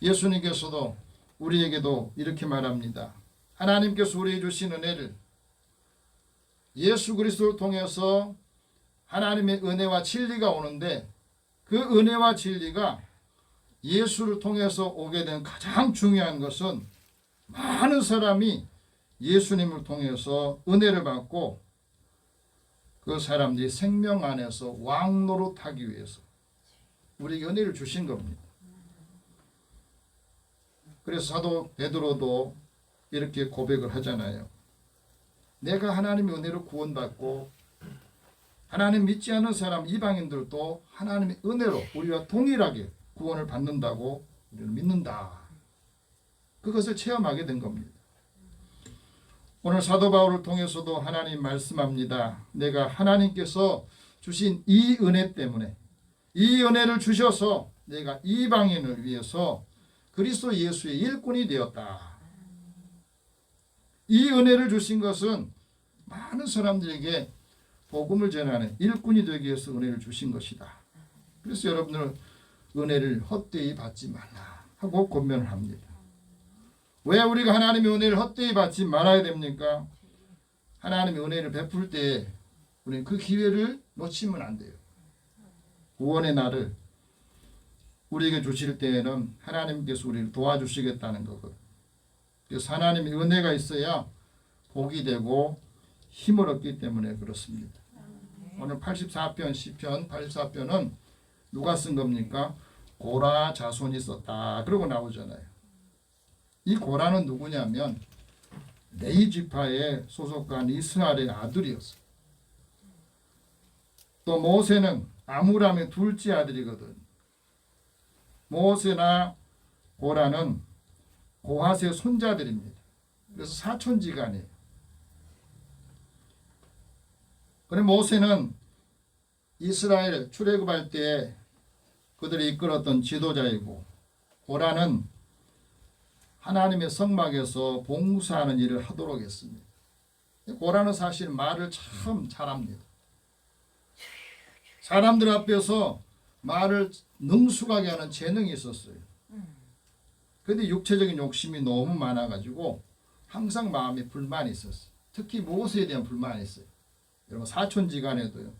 예수님께서도 우리에게도 이렇게 말합니다. 하나님께서 우리에게 주신 은혜를 예수 그리스도를 통해서 하나님의 은혜와 진리가 오는데 그 은혜와 진리가 예수를 통해서 오게 된 가장 중요한 것은 많은 사람이 예수님을 통해서 은혜를 받고 그 사람들이 생명 안에서 왕노릇하기 위해서 우리에게 은혜를 주신 겁니다. 그래서 사도 베드로도 이렇게 고백을 하잖아요. 내가 하나님의 은혜로 구원받고 하나님 믿지 않는 사람 이방인들도 하나님의 은혜로 우리와 동일하게 구원을 받는다고 우리는 믿는다. 그것을 체험하게 된 겁니다. 오늘 사도 바울을 통해서도 하나님 말씀합니다. 내가 하나님께서 주신 이 은혜 때문에 이 은혜를 주셔서 내가 이방인을 위해서 그리스도 예수의 일꾼이 되었다. 이 은혜를 주신 것은 많은 사람들에게 복음을 전하는 일꾼이 되기 위해서 은혜를 주신 것이다. 그래서 여러분들 은혜를 헛되이 받지 말라 하고 권면을 합니다. 왜 우리가 하나님의 은혜를 헛되이 받지 말아야 됩니까? 하나님의 은혜를 베풀 때 우리는 그 기회를 놓치면 안 돼요. 구원의 날을 우리에게 주실 때에는 하나님께서 우리를 도와주시겠다는 거거든요. 그래서 하나님의 은혜가 있어야 복이 되고 힘을 얻기 때문에 그렇습니다. 오늘 84편 시편 84편은 누가 쓴 겁니까? 고라 자손이 썼다. 그러고 나오잖아요. 이 고라는 누구냐면 레위 지파에 소속한 이스라엘의 아들이었어요. 또 모세는 아므람의 둘째 아들이거든. 모세나 고라는 고핫의 손자들입니다. 그래서 사촌지간이에요. 그런데 모세는 이스라엘 출애굽할 때 그들이 이끌었던 지도자이고 고라는 하나님의 성막에서 봉사하는 일을 하도록 했습니다. 고라는 사실 말을 참 잘합니다. 사람들 앞에서 말을 능숙하게 하는 재능이 있었어요. 그런데 육체적인 욕심이 너무 많아가지고 항상 마음에 불만이 있었어요. 특히 모세에 대한 불만이 있어요. 여러분 사촌지간에도요.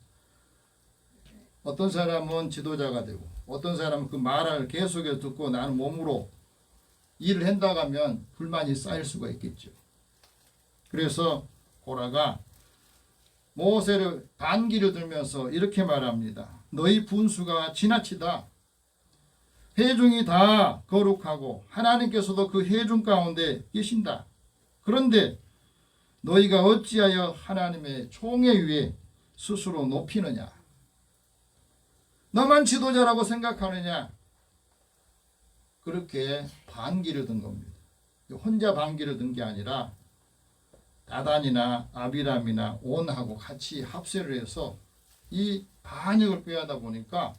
어떤 사람은 지도자가 되고 어떤 사람은 그 말을 계속해서 듣고 나는 몸으로 일을 한다고 하면 불만이 쌓일 수가 있겠죠. 그래서 고라가 모세를 반기를 들면서 이렇게 말합니다. 너희 분수가 지나치다. 회중이 다 거룩하고 하나님께서도 그 회중 가운데 계신다. 그런데 너희가 어찌하여 하나님의 총회 위에 스스로 높이느냐? 너만 지도자라고 생각하느냐? 그렇게 반기를 든 겁니다. 혼자 반기를 든 게 아니라 다단이나 아비람이나 온하고 같이 합세를 해서 이 반역을 꾀하다 보니까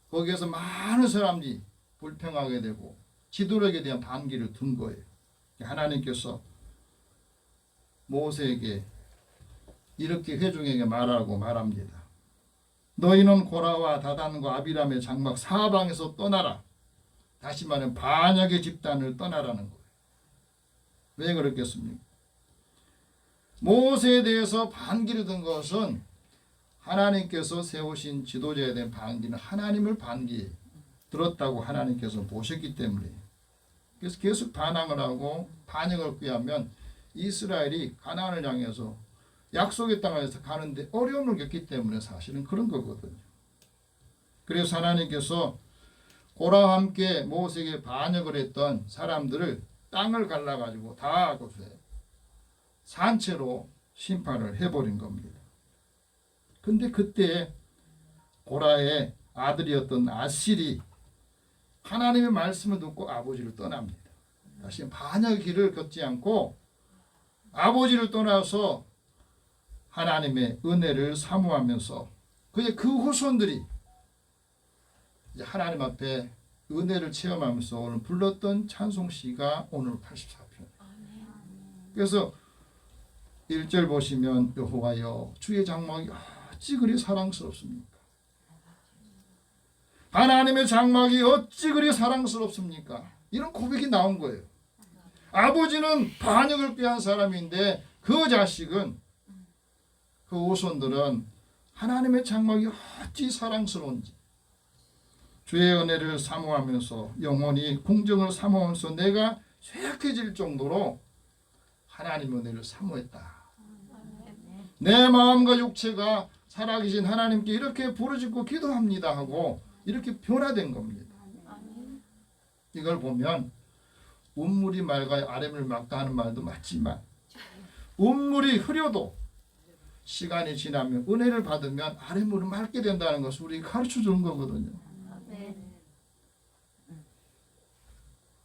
거기에서 많은 사람들이 불평하게 되고 지도력에 대한 반기를 든 거예요. 하나님께서 모세에게 이렇게 회중에게 말하라고 말합니다. 너희는 고라와 다단과 아비람의 장막 사방에서 떠나라. 다시 말하면 반역의 집단을 떠나라는 거예요. 왜 그렇겠습니까? 모세에 대해서 반기를 든 것은 하나님께서 세우신 지도자에 대한 반기는 하나님을 반기 들었다고 하나님께서 보셨기 때문에 그래서 계속 반항을 하고 반역을 꾀하면 이스라엘이 가나안을 향해서 약속의 땅에서 가는데 어려움을 겪기 때문에 사실은 그런 거거든요. 그래서 하나님께서 고라와 함께 모세에게 반역을 했던 사람들을 땅을 갈라가지고 다 산채로 심판을 해버린 겁니다. 근데 그때 고라의 아들이었던 아실이 하나님의 말씀을 듣고 아버지를 떠납니다. 다시 반역의 길을 걷지 않고 아버지를 떠나서 하나님의 은혜를 사모하면서 그의 그 후손들이 이제 하나님 앞에 은혜를 체험하면서 오늘 불렀던 찬송시가 오늘 84편. 그래서 1절 보시면 여호와여 주의 장막이 어찌 그리 사랑스럽습니까? 하나님의 장막이 어찌 그리 사랑스럽습니까? 이런 고백이 나온 거예요. 아버지는 반역을 꾀한 사람인데 그 자식은 그 후손들은 하나님의 장막이 어찌 사랑스러운지 주의 은혜를 사모하면서 영원히 궁정을 사모하면서 내가 쇠약해질 정도로 하나님의 은혜를 사모했다. 내 마음과 육체가 살아계신 하나님께 이렇게 부르짖고 기도합니다 하고 이렇게 변화된 겁니다. 이걸 보면 운물이 맑아야 아랫물 맑다 하는 말도 맞지만 운물이 흐려도 시간이 지나면 은혜를 받으면 아랫물은 맑게 된다는 것을 우리가 가르쳐 주는 거거든요.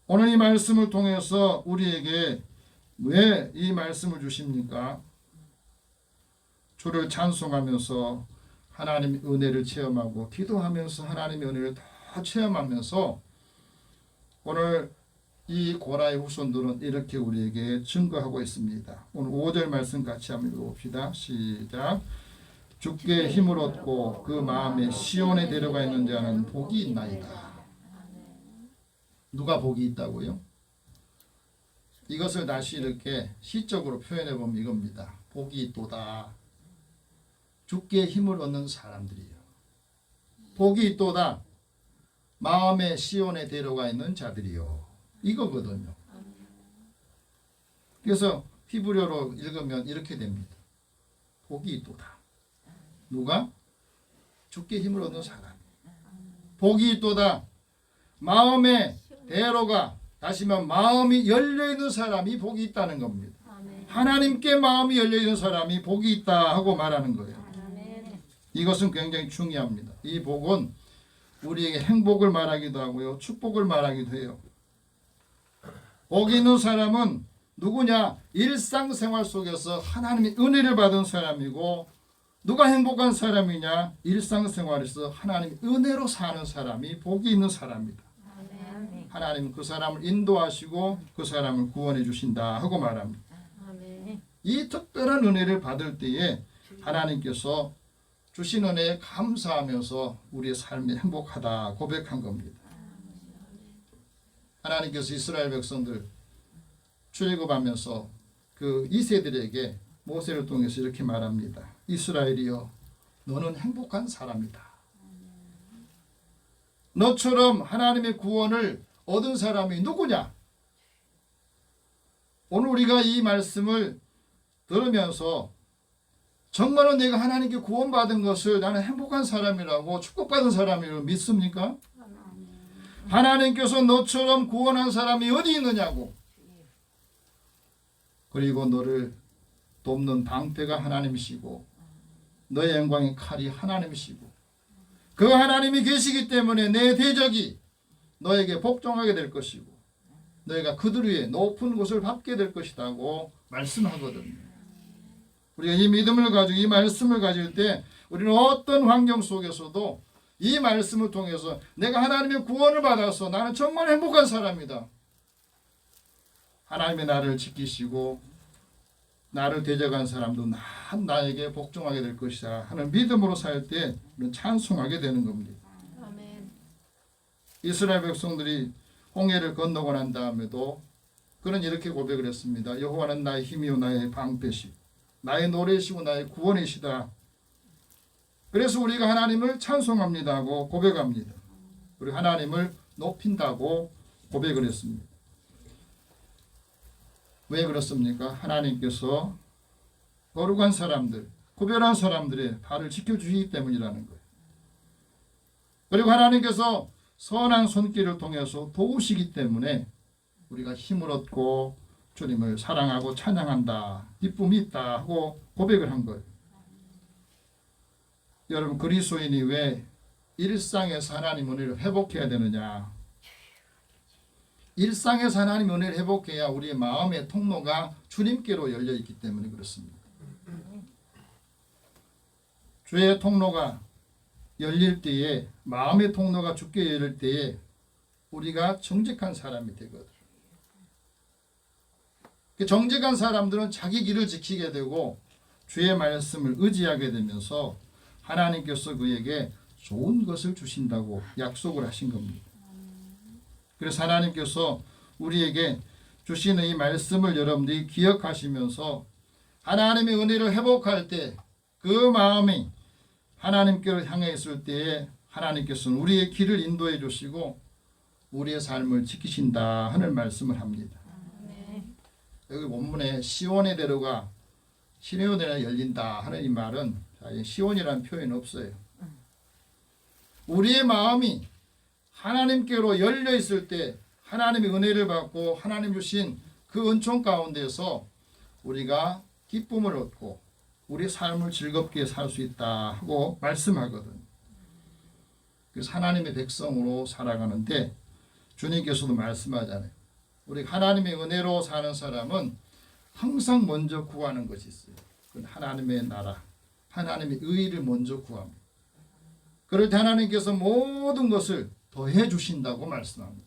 오늘 이 말씀을 통해서 우리에게 왜 이 말씀을 주십니까? 주를 찬송하면서 하나님의 은혜를 체험하고 기도하면서 하나님의 은혜를 더 체험하면서 오늘 이 고라의 후손들은 이렇게 우리에게 증거하고 있습니다. 오늘 5절 말씀 같이 한번 읽어봅시다. 시작. 주께 힘을 얻고 그 마음에 시온에 데려가 있는 자는 복이 있나이다. 누가 복이 있다고요? 이것을 다시 이렇게 시적으로 표현해 보면 이겁니다. 복이 있도다. 주께 힘을 얻는 사람들이요. 복이 있도다. 마음의 시온에 데려가 있는 자들이요. 이거거든요. 그래서 히브리어로 읽으면 이렇게 됩니다. 복이 있도다. 누가? 주께 힘을 얻는 사람. 복이 있도다. 마음의 대로가 다시 말하면 마음이 열려있는 사람이 복이 있다는 겁니다. 하나님께 마음이 열려있는 사람이 복이 있다 하고 말하는 거예요. 이것은 굉장히 중요합니다. 이 복은 우리에게 행복을 말하기도 하고요. 축복을 말하기도 해요. 복이 있는 사람은 누구냐? 일상생활 속에서 하나님의 은혜를 받은 사람이고 누가 행복한 사람이냐? 일상생활에서 하나님의 은혜로 사는 사람이 복이 있는 사람이다. 하나님은 그 사람을 인도하시고 그 사람을 구원해 주신다 하고 말합니다. 이 특별한 은혜를 받을 때에 하나님께서 주신 은혜에 감사하면서 우리의 삶이 행복하다 고백한 겁니다. 하나님께서 이스라엘 백성들 출애굽하면서 그 2세들에게 모세를 통해서 이렇게 말합니다. 이스라엘이여 너는 행복한 사람이다. 너처럼 하나님의 구원을 얻은 사람이 누구냐? 오늘 우리가 이 말씀을 들으면서 정말로 내가 하나님께 구원받은 것을 나는 행복한 사람이라고 축복받은 사람이라고 믿습니까? 하나님께서 너처럼 구원한 사람이 어디 있느냐고. 그리고 너를 돕는 방패가 하나님이시고 너의 영광의 칼이 하나님이시고 그 하나님이 계시기 때문에 내 대적이 너에게 복종하게 될 것이고 너희가 그들 위에 높은 곳을 밟게 될 것이라고 말씀하거든요. 우리가 이 믿음을 가지고 이 말씀을 가질 때 우리는 어떤 환경 속에서도 이 말씀을 통해서 내가 하나님의 구원을 받아서 나는 정말 행복한 사람이다. 하나님의 나를 지키시고 나를 대적한 사람도 나에게 복종하게 될 것이다 하는 믿음으로 살 때 우리는 찬송하게 되는 겁니다. 이스라엘 백성들이 홍해를 건너고 난 다음에도 그는 이렇게 고백을 했습니다. 여호와는 나의 힘이요 나의 방패시고 나의 노래시고 나의 구원이시다. 그래서 우리가 하나님을 찬송합니다 하고 고백합니다. 우리 하나님을 높인다고 고백을 했습니다. 왜 그렇습니까? 하나님께서 거룩한 사람들, 구별한 사람들의 발을 지켜주시기 때문이라는 거예요. 그리고 하나님께서 선한 손길을 통해서 도우시기 때문에 우리가 힘을 얻고 주님을 사랑하고 찬양한다, 기쁨이 있다 하고 고백을 한 거예요. 여러분, 그리스도인이 왜 일상에서 하나님 은혜를 회복해야 되느냐? 일상에서 하나님 은혜를 회복해야 우리의 마음의 통로가 주님께로 열려 있기 때문에 그렇습니다. 주의 통로가 열릴 때에, 마음의 통로가 주께 열릴 때에 우리가 정직한 사람이 되거든. 정직한 사람들은 자기 길을 지키게 되고 주의 말씀을 의지하게 되면서 하나님께서 그에게 좋은 것을 주신다고 약속을 하신 겁니다. 그래서 하나님께서 우리에게 주시는 이 말씀을 여러분들이 기억하시면서 하나님의 은혜를 회복할 때 그 마음이 하나님께로 향해 있을 때에 하나님께서는 우리의 길을 인도해 주시고 우리의 삶을 지키신다 하는 말씀을 합니다. 여기 본문에 시온의 대로가 시내의 대로가 열린다 하는 이 말은 시온이라는 표현이 없어요. 우리의 마음이 하나님께로 열려 있을 때 하나님의 은혜를 받고 하나님 주신 그 은총 가운데서 우리가 기쁨을 얻고 우리 삶을 즐겁게 살 수 있다 하고 말씀하거든. 그래서 하나님의 백성으로 살아가는데 주님께서도 말씀하잖아요. 우리 하나님의 은혜로 사는 사람은 항상 먼저 구하는 것이 있어요. 그건 하나님의 나라, 하나님의 의를 먼저 구합니다. 그럴 때 하나님께서 모든 것을 더해 주신다고 말씀합니다.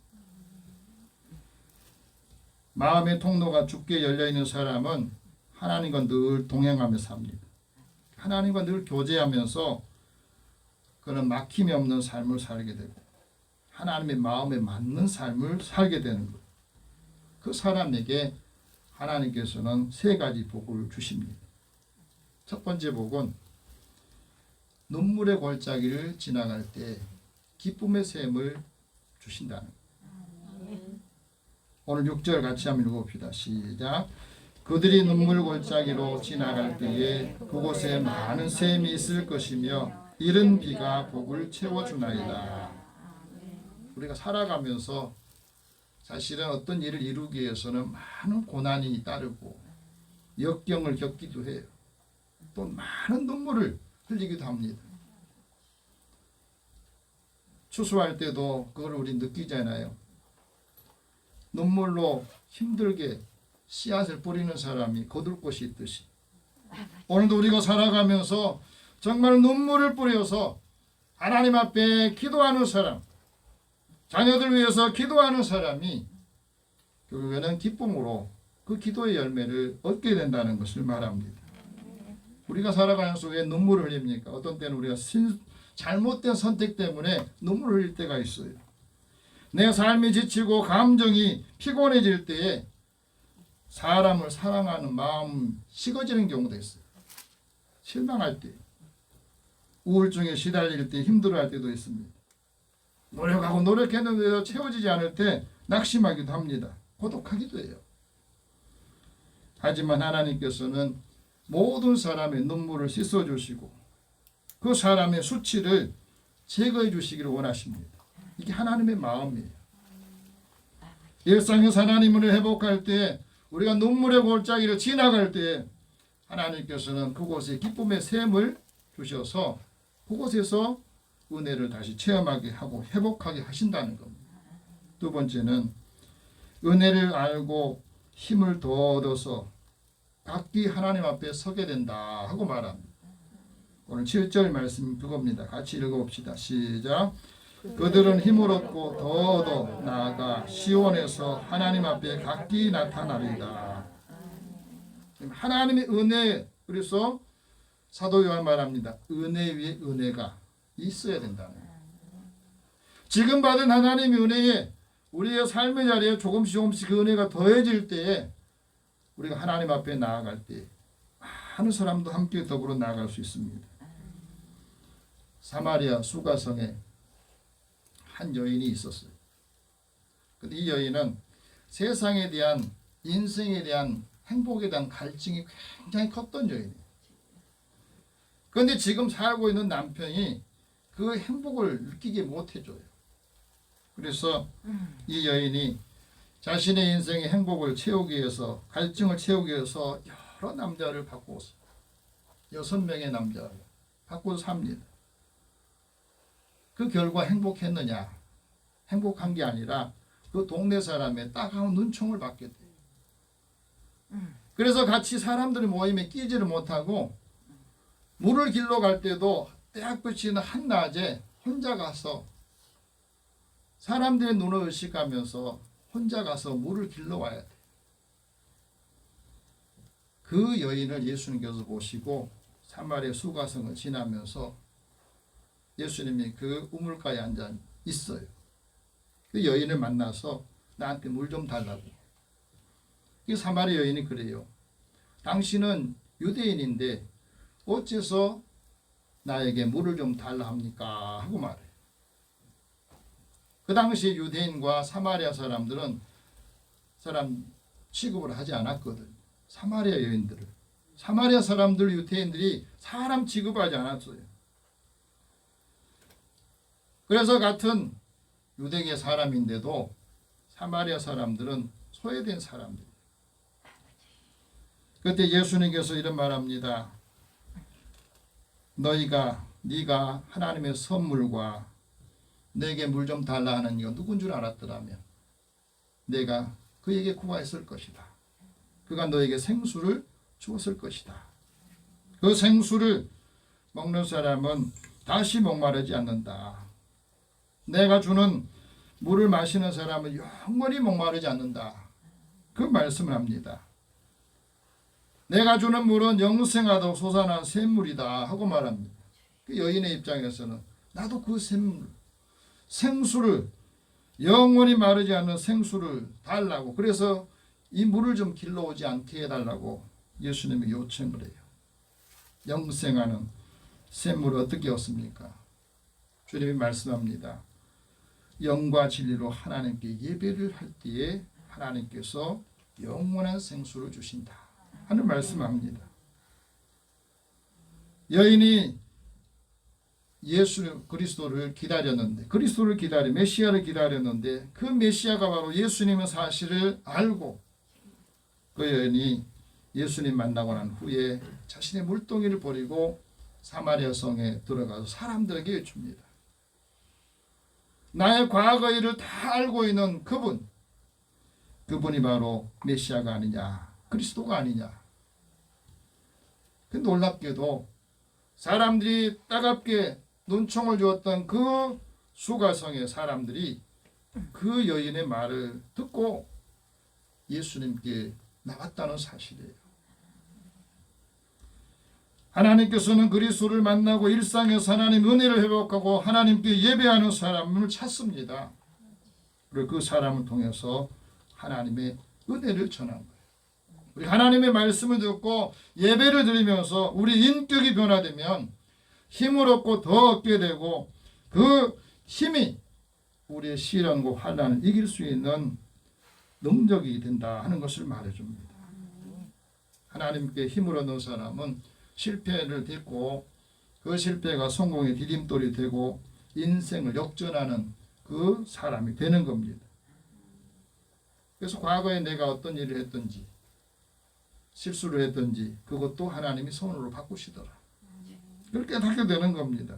마음의 통로가 주께 열려 있는 사람은 하나님과 늘 동행하며 삽니다. 하나님과 늘 교제하면서 그런 막힘이 없는 삶을 살게 되고 하나님의 마음에 맞는 삶을 살게 되는 것. 그 사람에게 하나님께서는 세 가지 복을 주십니다. 첫 번째 복은 눈물의 골짜기를 지나갈 때 기쁨의 샘을 주신다는 것. 오늘 6절 같이 한번 읽어봅시다. 시작. 그들이 눈물 골짜기로 지나갈 때에 그곳에 많은 샘이 있을 것이며 이른 비가 복을 채워주나이다. 우리가 살아가면서 사실은 어떤 일을 이루기 위해서는 많은 고난이 따르고 역경을 겪기도 해요. 또 많은 눈물을 흘리기도 합니다. 추수할 때도 그걸 우리 느끼잖아요. 눈물로 힘들게 씨앗을 뿌리는 사람이 거둘 곳이 있듯이 오늘도 우리가 살아가면서 정말 눈물을 뿌려서 하나님 앞에 기도하는 사람, 자녀들 위해서 기도하는 사람이 결국에는 기쁨으로 그 기도의 열매를 얻게 된다는 것을 말합니다. 우리가 살아가면서 왜 눈물을 흘립니까? 어떤 때는 우리가 잘못된 선택 때문에 눈물을 흘릴 때가 있어요. 내 삶이 지치고 감정이 피곤해질 때에 사람을 사랑하는 마음 식어지는 경우도 있어요. 실망할 때, 우울증에 시달릴 때, 힘들어할 때도 있습니다. 노력하고 노력했는데도 채워지지 않을 때 낙심하기도 합니다. 고독하기도 해요. 하지만 하나님께서는 모든 사람의 눈물을 씻어주시고 그 사람의 수치를 제거해 주시기를 원하십니다. 이게 하나님의 마음이에요. 일상에서 하나님을 회복할 때 우리가 눈물의 골짜기를 지나갈 때 하나님께서는 그곳에 기쁨의 샘을 주셔서 그곳에서 은혜를 다시 체험하게 하고 회복하게 하신다는 겁니다. 두 번째는 은혜를 알고 힘을 더 얻어서 각기 하나님 앞에 서게 된다 하고 말합니다. 오늘 7절 말씀 그겁니다. 같이 읽어봅시다. 시작. 그들은 힘을 얻고 더 얻어 나아가 시온에서 하나님 앞에 각기 나타나리다. 하나님의 은혜, 그래서 사도 요한 말합니다. 은혜 위에 은혜가 있어야 된다는 거예요. 지금 받은 하나님의 은혜에 우리의 삶의 자리에 조금씩 그 은혜가 더해질 때에 우리가 하나님 앞에 나아갈 때 많은 사람도 함께 더불어 나아갈 수 있습니다. 사마리아 수가성에 한 여인이 있었어요. 근데 이 여인은 세상에 대한, 인생에 대한, 행복에 대한 갈증이 굉장히 컸던 여인이에요. 그런데 지금 살고 있는 남편이 그 행복을 느끼게 못해줘요. 그래서 이 여인이 자신의 인생의 행복을 채우기 위해서, 갈증을 채우기 위해서 여러 남자를 바꾸었어요. 6명의 남자를 바꾸어 삽니다. 그 결과 행복했느냐? 행복한 게 아니라 그 동네 사람의 따가운 눈총을 받게 돼요. 그래서 같이 사람들의 모임에 끼지를 못하고 물을 길러 갈 때도 딱 붙이는 한낮에 혼자 가서 사람들의 눈을 의식하면서 혼자 가서 물을 길러 와야 돼. 그 여인을 예수님께서 보시고 사마리아 수가성을 지나면서 예수님이 그 우물가에 앉아 있어요. 그 여인을 만나서 나한테 물 좀 달라고. 이 사마리아 여인이 그래요. 당신은 유대인인데 어째서 나에게 물을 좀 달라 합니까? 하고 말해요. 그 당시 유대인과 사마리아 사람들은 사람 취급을 하지 않았거든. 사마리아 여인들을. 사마리아 사람들, 유대인들이 사람 취급하지 않았어요. 그래서 같은 유대계 사람인데도 사마리아 사람들은 소외된 사람들. 그때 예수님께서 이런 말합니다. 네가 하나님의 선물과 내게 물 좀 달라 하는 이가 누군 줄 알았더라면 내가 그에게 구하였을 것이다. 그가 너에게 생수를 주었을 것이다. 그 생수를 먹는 사람은 다시 목마르지 않는다. 내가 주는 물을 마시는 사람은 영원히 목마르지 않는다. 그 말씀을 합니다. 내가 주는 물은 영생하도록 솟아난 샘물이다 하고 말합니다. 그 여인의 입장에서는 나도 그 샘물, 생수를, 영원히 마르지 않는 생수를 달라고, 그래서 이 물을 좀 길러오지 않게 해달라고 예수님이 요청을 해요. 영생하는 샘물을 어떻게 얻습니까? 주님이 말씀합니다. 영과 진리로 하나님께 예배를 할 때에 하나님께서 영원한 생수를 주신다 하는 말씀합니다. 여인이 예수 그리스도를 기다렸는데, 메시아를 기다렸는데 그 메시아가 바로 예수님의 사실을 알고 그 여인이 예수님 만나고 난 후에 자신의 물동이를 버리고 사마리아 성에 들어가서 사람들에게 외칩니다. 나의 과거 일을 다 알고 있는 그분이 바로 메시아가 아니냐, 그리스도가 아니냐. 그 놀랍게도 사람들이 따갑게 눈총을 주었던 그 수가성의 사람들이 그 여인의 말을 듣고 예수님께 나왔다는 사실이에요. 하나님께서는 그리스도를 만나고 일상에서 하나님 은혜를 회복하고 하나님께 예배하는 사람을 찾습니다. 그리고 그 사람을 통해서 하나님의 은혜를 전한 거예요. 우리 하나님의 말씀을 듣고 예배를 드리면서 우리 인격이 변화되면 힘을 얻고 더 얻게 되고 그 힘이 우리의 시련과 환난을 이길 수 있는 능력이 된다 하는 것을 말해줍니다. 하나님께 힘을 얻는 사람은 실패를 딛고 그 실패가 성공의 디딤돌이 되고 인생을 역전하는 그 사람이 되는 겁니다. 그래서 과거에 내가 어떤 일을 했든지 실수를 했든지 그것도 하나님이 손으로 바꾸시더라. 그렇게 하게 되는 겁니다.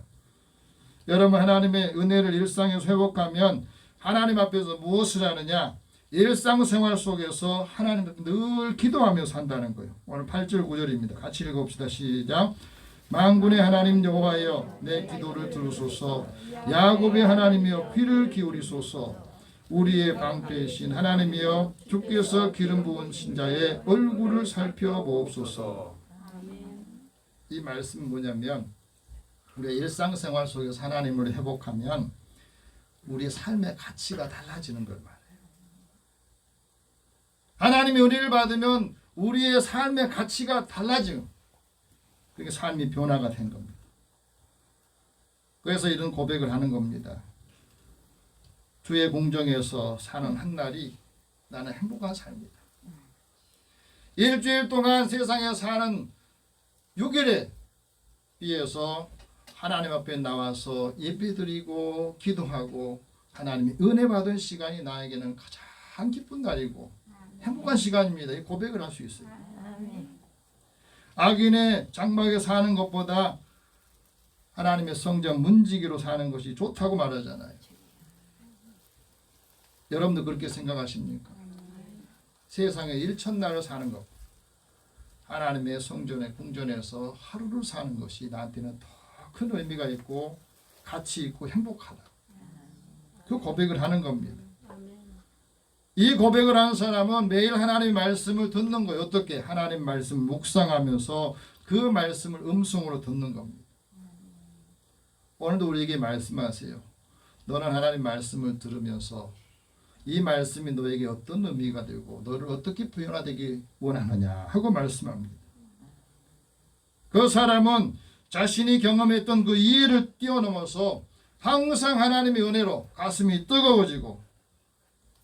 여러분, 하나님의 은혜를 일상에서 회복하면 하나님 앞에서 무엇을 하느냐? 일상생활 속에서 하나님 앞에 늘 기도하며 산다는 거예요. 오늘 8절 9절입니다. 같이 읽어봅시다. 시작. 만군의 하나님 여호와여, 내 기도를 들으소서. 야곱의 하나님이여, 귀를 기울이소서. 우리의 방패이신 하나님이여, 주께서 기름 부은 신자의 얼굴을 살펴보옵소서. 이 말씀은 뭐냐면 우리의 일상생활 속에서 하나님을 회복하면 우리의 삶의 가치가 달라지는 걸 말해요. 하나님의 은혜를 받으면 우리의 삶의 가치가 달라지는, 그게 삶이 변화가 된 겁니다. 그래서 이런 고백을 하는 겁니다. 주의 공정에서 사는 한 날이 나는 행복한 삶이다. 일주일 동안 세상에 사는 6일에 비해서 하나님 앞에 나와서 예배드리고 기도하고 하나님의 은혜 받은 시간이 나에게는 가장 참 기쁜 날이고 행복한 시간입니다. 이 고백을 할 수 있어요. 악인의 장막에 사는 것보다 하나님의 성전 문지기로 사는 것이 좋다고 말하잖아요. 여러분도 그렇게 생각하십니까? 세상에 일천날을 사는 것, 하나님의 성전에 궁전에서 하루를 사는 것이 나한테는 더 큰 의미가 있고 가치 있고 행복하다. 그 고백을 하는 겁니다. 이 고백을 하는 사람은 매일 하나님의 말씀을 듣는 거예요. 어떻게? 하나님 말씀 묵상하면서 그 말씀을 음성으로 듣는 겁니다. 오늘도 우리에게 말씀하세요. 너는 하나님 말씀을 들으면서 이 말씀이 너에게 어떤 의미가 되고 너를 어떻게 표현하되기 원하느냐 하고 말씀합니다. 그 사람은 자신이 경험했던 그 이해를 뛰어넘어서 항상 하나님의 은혜로 가슴이 뜨거워지고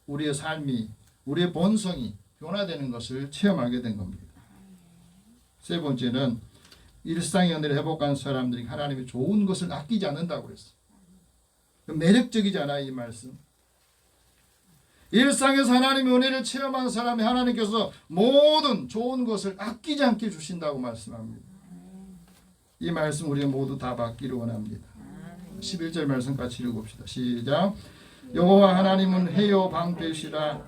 우리의 삶이, 우리의 본성이 변화되는 것을 체험하게 된 겁니다. 세 번째는 일상의 은혜를 회복한 사람들이 하나님의 좋은 것을 아끼지 않는다고 그랬어요. 매력적이잖아요, 이 말씀. 일상에서 하나님의 은혜를 체험한 사람이 하나님께서 모든 좋은 것을 아끼지 않게 주신다고 말씀합니다. 이 말씀 우리가 모두 다 받기를 원합니다. 11절 말씀 같이 읽어봅시다. 시작. 여호와 하나님은 해요 방패시라.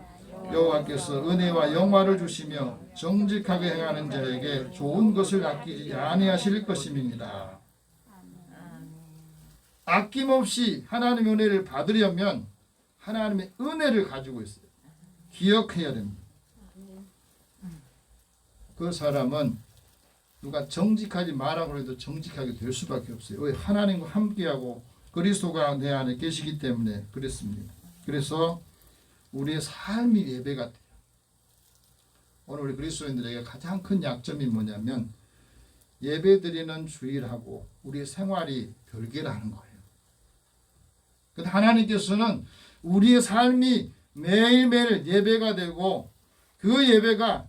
여호와께서 은혜와 영화를 주시며 정직하게 행하는 자에게 좋은 것을 아끼지 아니하실 것임이니라. 아낌없이 하나님의 은혜를 받으려면 하나님의 은혜를 가지고 있어요. 기억해야 됩니다. 그 사람은 누가 정직하지 말라고 해도 정직하게 될 수밖에 없어요. 왜? 하나님과 함께하고 그리스도가 내 안에 계시기 때문에 그랬습니다. 그래서 우리의 삶이 예배 같아요. 오늘 우리 그리스도인들에게 가장 큰 약점이 뭐냐면 예배드리는 주일하고 우리의 생활이 별개라는 거예요. 근데 하나님께서는 우리의 삶이 매일매일 예배가 되고 그 예배가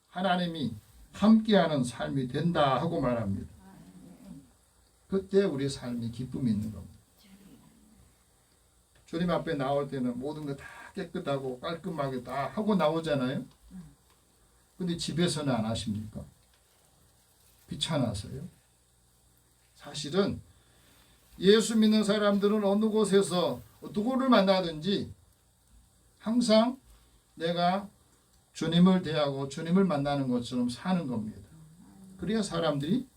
하나님이 함께하는 삶이 된다 하고 말합니다. 그때 우리의 삶이 기쁨이 있는 겁니다. 주님 앞에 나올 때는 모든 거 다 깨끗하고 깔끔하게 다 하고 나오잖아요. 근데 집에서는 안 하십니까? 귀찮아서요. 사실은 예수 믿는 사람들은 어느 곳에서 누구를 만나든지 항상 내가 주님을 대하고 주님을 만나는 것처럼 사는 겁니다. 그래야 사람들이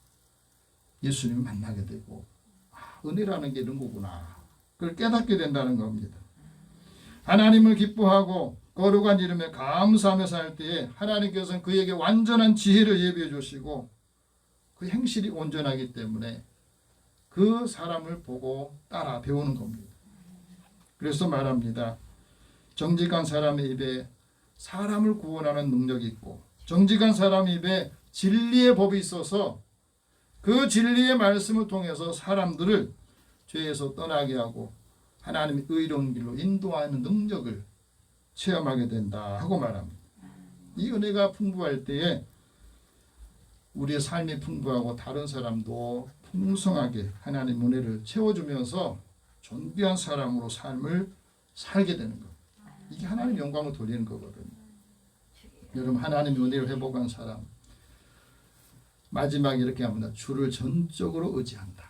예수님을 만나게 되고 은혜라는 게 이런 거구나. 그걸 깨닫게 된다는 겁니다. 하나님을 기뻐하고 거룩한 이름에 감사하며 살 때에 하나님께서는 그에게 완전한 지혜를 예비해 주시고 그 행실이 온전하기 때문에 그 사람을 보고 따라 배우는 겁니다. 그래서 말합니다. 정직한 사람의 입에 사람을 구원하는 능력이 있고 정직한 사람 입에 진리의 법이 있어서 그 진리의 말씀을 통해서 사람들을 죄에서 떠나게 하고 하나님의 의로운 길로 인도하는 능력을 체험하게 된다 하고 말합니다. 이 은혜가 풍부할 때에 우리의 삶이 풍부하고 다른 사람도 풍성하게 하나님 은혜를 채워주면서 존귀한 사람으로 삶을 살게 되는 것. 이게 하나님 영광을 돌리는 거거든요. 여러분 하나님의 은혜를 회복한 사람 마지막에 이렇게 합니다. 주를 전적으로 의지한다.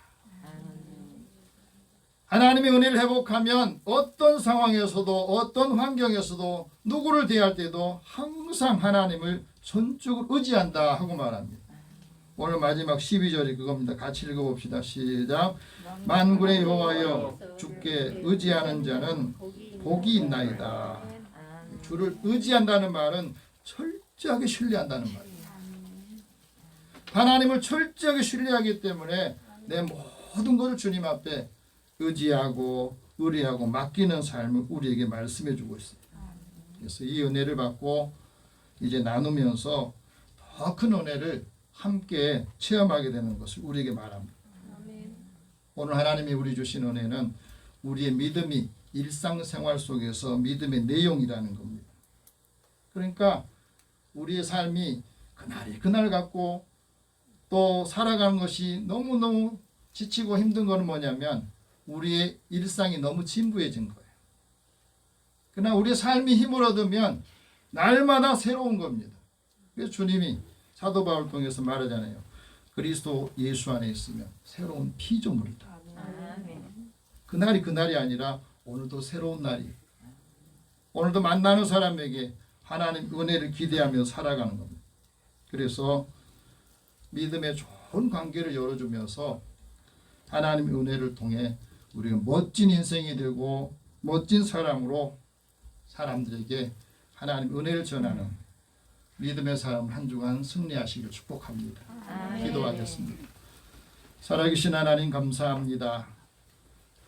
하나님의 은혜를 회복하면 어떤 상황에서도 어떤 환경에서도 누구를 대할 때도 항상 하나님을 전적으로 의지한다 하고 말합니다. 오늘 마지막 12절이 그겁니다. 같이 읽어봅시다. 시작. 만군의 여호와여 주께 의지하는 자는 복이 있나이다. 주를 의지한다는 말은 철저하게 신뢰한다는 말이에요. 하나님을 철저하게 신뢰하기 때문에 내 모든 것을 주님 앞에 의지하고 의뢰하고 맡기는 삶을 우리에게 말씀해 주고 있어요. 그래서 이 은혜를 받고 이제 나누면서 더 큰 은혜를 함께 체험하게 되는 것을 우리에게 말합니다. 오늘 하나님이 우리 주신 은혜는 우리의 믿음이 일상생활 속에서 믿음의 내용이라는 겁니다. 그러니까 우리의 삶이 그날 같고 또 살아가는 것이 너무너무 지치고 힘든 것은 뭐냐면 우리의 일상이 너무 진부해진 거예요. 그러나 우리 삶이 힘을 얻으면 날마다 새로운 겁니다. 그래서 주님이 사도 바울 통해서 말하잖아요. 그리스도 예수 안에 있으면 새로운 피조물이다. 그날이 그날이 아니라 오늘도 새로운 날이. 오늘도 만나는 사람에게 하나님 은혜를 기대하며 살아가는 겁니다. 그래서 믿음의 좋은 관계를 열어주면서 하나님의 은혜를 통해 우리가 멋진 인생이 되고 멋진 사람으로 사람들에게 하나님 은혜를 전하는 믿음의 삶 한 주간 승리하시길 축복합니다. 기도하겠습니다. 살아계신 하나님 감사합니다.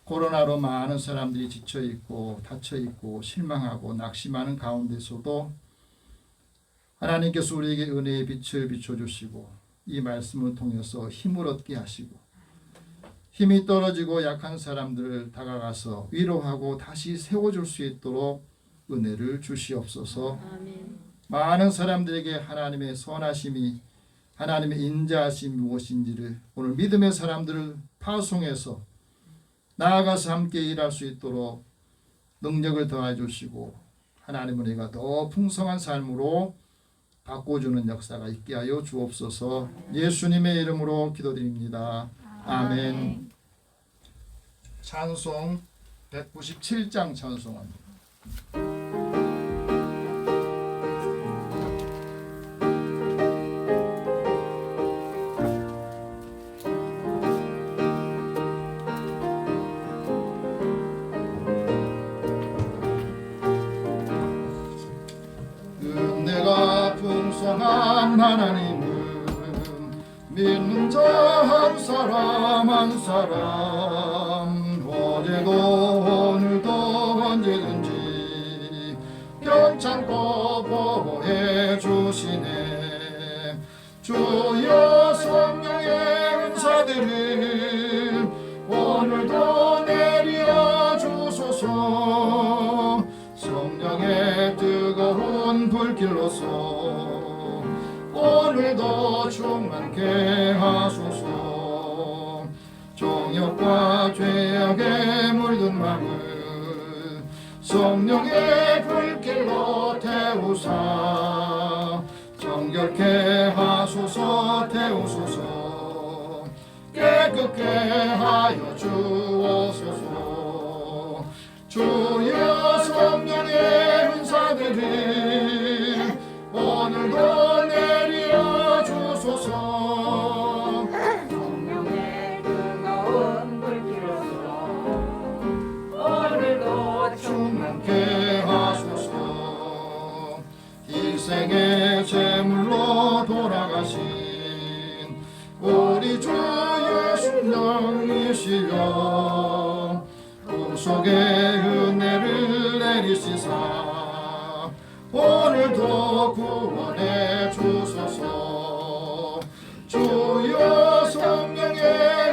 코로나로 많은 사람들이 지쳐있고 다쳐있고 실망하고 낙심하는 가운데서도 하나님께서 우리에게 은혜의 빛을 비춰주시고 이 말씀을 통해서 힘을 얻게 하시고 힘이 떨어지고 약한 사람들을 다가가서 위로하고 다시 세워줄 수 있도록 은혜를 주시옵소서. 많은 사람들에게 하나님의 선하심이 하나님의 인자하심이 무엇인지를 오늘 믿음의 사람들을 파송해서 나아가서 함께 일할 수 있도록 능력을 더해 주시고 하나님의 은혜가 더 풍성한 삶으로 바꿔주는 역사가 있게 하여 주옵소서. 예수님의 이름으로 기도드립니다. 아멘. 찬송 197장 찬송합니다. 은혜가 풍성한 하나님은 믿는 자 한 사람 한 사람 어제도 오늘도 언제든지 괜찮고 보호해 주시네. 주여 성령의 은사들을 오늘도 내려 주소서. 성령의 뜨거운 불길로서 오늘도 충만케 하소서. 정욕과 죄악에 물든 마음을 성령의 불길로 태우사 정결케 하소서. 태우소서. 깨끗게 하여 주옵소서. 주여 성령의 은사들을 오늘도 내려 주소서. 성령의 뜨거운 불길로서 오늘도 충만케 하소서. 희생의 제물로 돌아가신 우리 주 예수님이시여 구속의 은혜를 내리시사 오늘도 구원해 주소서. 주여 성령의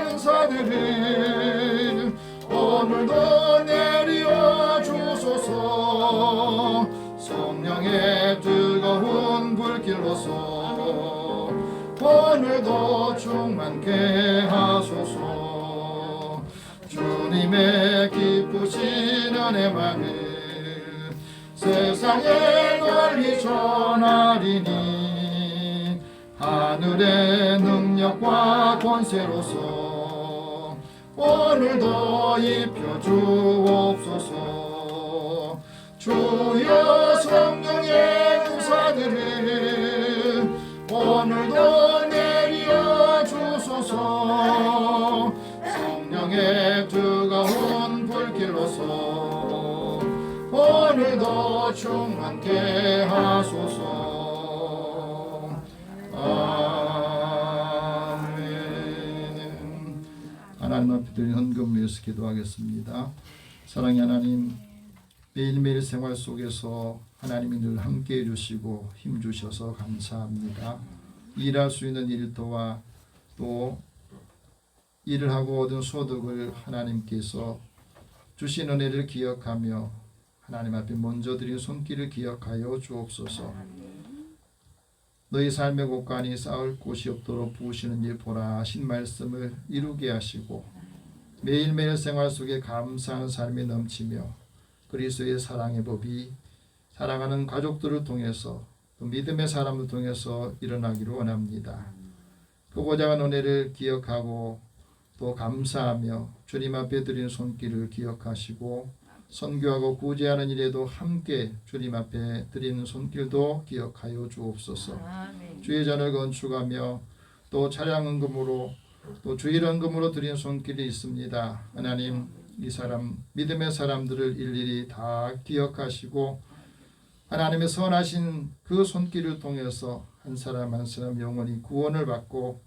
은사들을 오늘도 내려 주소서. 성령의 뜨거운 불길로서 오늘도 충만케 하소서. 주님의 기쁘신 은혜만을 세상에 널리 전하리니 하늘의 능력과 권세로서 오늘도 입혀 주옵소서. 주여 성령의 은사들을 오늘도 내려 주소서. 성령의 뜨거운 불길로서 오늘도 충만케 하소서. 아멘. 하나님 앞에 드린 헌금 위해서 기도하겠습니다. 사랑의 하나님, 매일매일 생활 속에서 하나님이 늘 함께해 주시고 힘 주셔서 감사합니다. 일할 수 있는 일터와 또 일을 하고 얻은 소득을 하나님께서 주신 은혜를 기억하며 하나님 앞에 먼저 드린 손길을 기억하여 주옵소서. 너희 삶의 곳간이 쌓을 곳이 없도록 부으시는 일 보라 하신 말씀을 이루게 하시고 매일매일 생활 속에 감사하는 삶이 넘치며 그리스도의 사랑의 법이 사랑하는 가족들을 통해서 또 믿음의 사람을 통해서 일어나기를 원합니다. 그 보장한 은혜를 기억하고 또 감사하며 주님 앞에 드린 손길을 기억하시고 선교하고 구제하는 일에도 함께 주님 앞에 드리는 손길도 기억하여 주옵소서. 주의 전을 건축하며 또 차량헌금으로 또 주일헌금으로 드린 손길이 있습니다. 하나님, 이 사람 믿음의 사람들을 일일이 다 기억하시고 하나님의 선하신 그 손길을 통해서 한 사람 한 사람 영원히 구원을 받고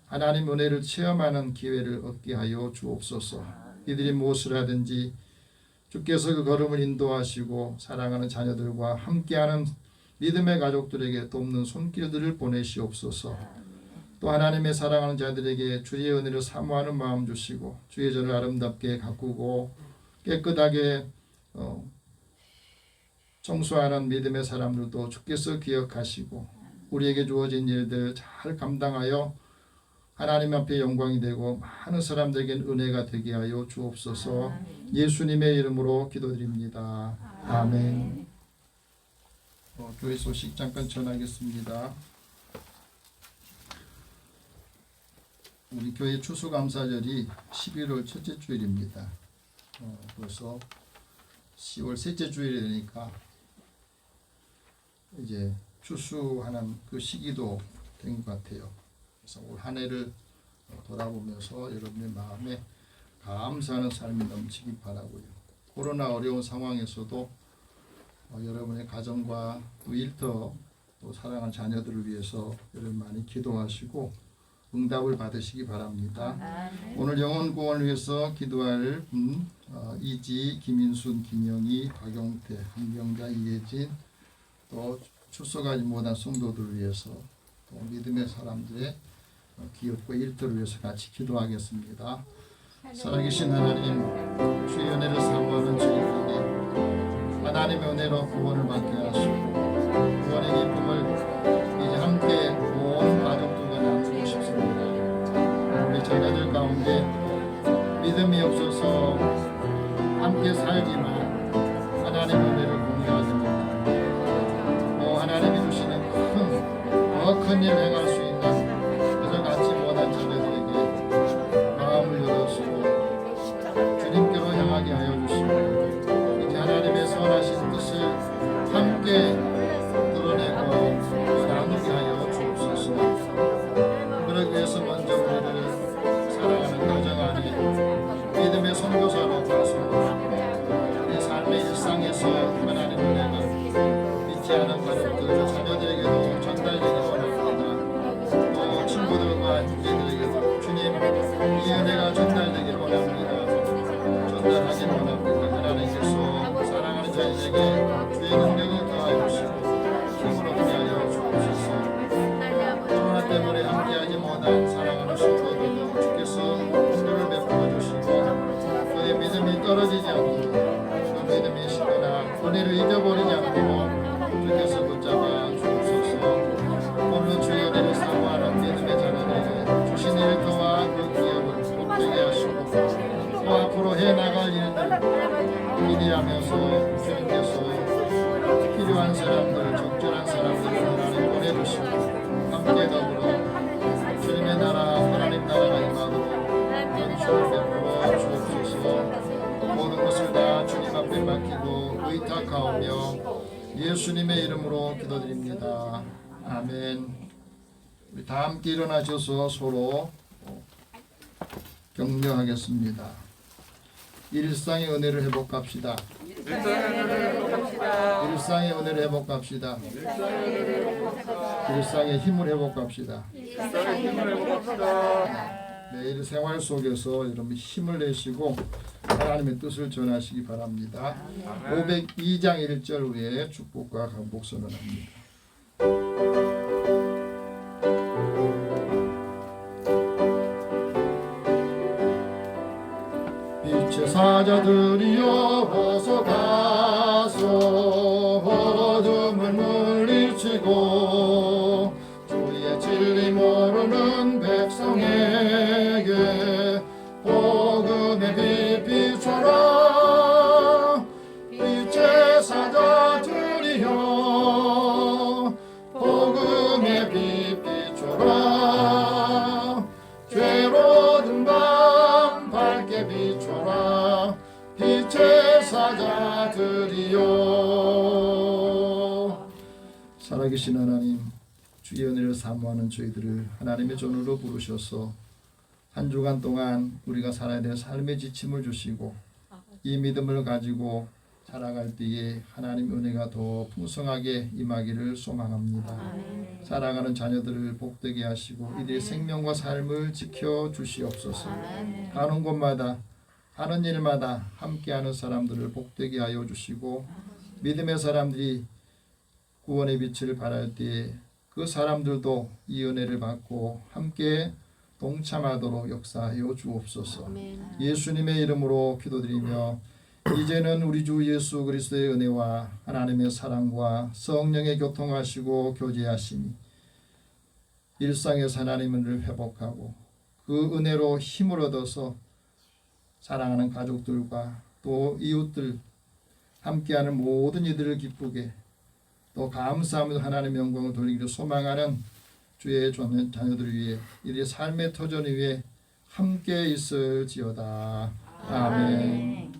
하나님 은혜를 체험하는 기회를 얻게 하여 주옵소서. 이들이 무엇을 하든지 주께서 그 걸음을 인도하시고 사랑하는 자녀들과 함께하는 믿음의 가족들에게 돕는 손길들을 보내시옵소서. 또 하나님의 사랑하는 자들에게 주의 은혜를 사모하는 마음 주시고 주의 전을 아름답게 가꾸고 깨끗하게 청소하는 믿음의 사람들도 주께서 기억하시고 우리에게 주어진 일들 잘 감당하여 하나님 앞에 영광이 되고 많은 사람들에겐 은혜가 되게 하여 주옵소서. 예수님의 이름으로 기도드립니다. 아멘. 교회 소식 잠깐 전하겠습니다. 우리 교회 추수감사절이 11월 첫째 주일입니다. 벌써 10월 셋째 주일이 되니까 이제 추수하는 그 시기도 된 것 같아요. 그래서 올 한 해를 돌아보면서 여러분의 마음에 감사하는 삶이 넘치기 바라고요. 코로나 어려운 상황에서도 여러분의 가정과 또 일터 또 사랑하는 자녀들을 위해서 여러분 많이 기도하시고 응답을 받으시기 바랍니다. 오늘 영혼 구원을 위해서 기도할 이지, 김인순, 김영희, 박용태, 한경자, 이혜진 또 출석하지 못한 성도들을 위해서 또 믿음의 사람들의 기업과 일터를 위해서 같이 기도하겠습니다. 살아계신 하나님, 주의 은혜를 사모하는 저희들에게 하나님의 은혜로 구원을 받게 하시고 구원의 기쁨을 이제 함께 온 가족들과 나누고 싶습니다. 우리 자녀들 가운데 믿음이 없어서 함께 살지만 하나님의 은혜를 공유하지 못하고 하나님이 주시는 더 큰 일 행할 수 있는 그저 갖지 못한 자녀들에게 마음을 열어주시고 주님께로 향하게 하여 주시고 이제 하나님의 선하신 뜻을 함께 드러내고 나누게 하여 주옵소서. 그러기 위해서 먼저 우리를 사랑하는 가정 안에 믿음의 선교사로 가서 우리 삶의 일상에서 하나님 은혜가 믿지 않은 가족들 자녀들에게도 전달되기 원합니다. 또 친구들과 형제들에게도 주님 이 은혜가 전달되기를 원합니다. 전달하기를 원합니다. 하나님께서 사랑하는 자에게 주의 능력을 더하여 주시고 힘을 얻게 하여 주옵소서. 코로나 때문에 함께하지 못한 사랑하는 친구들도 주께서 은혜를 베풀어 주시고 그의 믿음이 떨어지지 않고 그 믿음이 식거나 은혜를 잊어버리지 않고 주께서 붙잡아 주옵소서. 오늘 주의 은혜를 사모하는 믿음의 자녀들에게 주신 일터와 그 기업을 복되게 하시고 또 앞으로 해나갈 일들 기대하면서 주님께서 필요한 사람들, 적절한 사람들을 하나님 보내주시고 함께 더불어 주님의 나라, 하나님 나라가 임하도록 연수를 베풀어 주옵소서. 모든 것을 다 주님 앞에 맡기고 의탁하오며 예수님의 이름으로 기도드립니다. 아멘. 우리 다 함께 일어나셔서 서로 격려하겠습니다. 일상의 은혜를 회복합시다. 일상의 은혜를 회복합시다. 일상의 힘을 회복합시다. 매일 생활 속에서 여러분 힘을 내시고 하나님의 뜻을 전하시기 바랍니다. 502장 1절 후에 축복과 강복 선언합니다. 빛의 사자들이여 어서 가서 어둠을 물리치고 주의 진리 모르는 백성에게 복음의 빛 비춰라. 제사자들이요. 살아계신 하나님, 주의 은혜를 사모하는 저희들을 하나님의 전으로 부르셔서 한 주간 동안 우리가 살아야 될 삶의 지침을 주시고 이 믿음을 가지고 살아갈 때에 하나님 은혜가 더 풍성하게 임하기를 소망합니다. 살아가는 자녀들을 복되게 하시고 이들의 생명과 삶을 지켜 주시옵소서. 가는 곳마다 하는 일마다 함께하는 사람들을 복되게 하여 주시고 믿음의 사람들이 구원의 빛을 발할 때에 그 사람들도 이 은혜를 받고 함께 동참하도록 역사하여 주옵소서. 예수님의 이름으로 기도드리며 이제는 우리 주 예수 그리스도의 은혜와 하나님의 사랑과 성령의 교통하시고 교제하심이 일상에서 하나님을 회복하고 그 은혜로 힘을 얻어서 사랑하는 가족들과 또 이웃들 함께하는 모든 이들을 기쁘게 또 감사하며 하나님의 영광을 돌리기를 소망하는 주의 자녀들을 위해 이들의 삶의 터전 위에 함께 있을지어다. 아멘.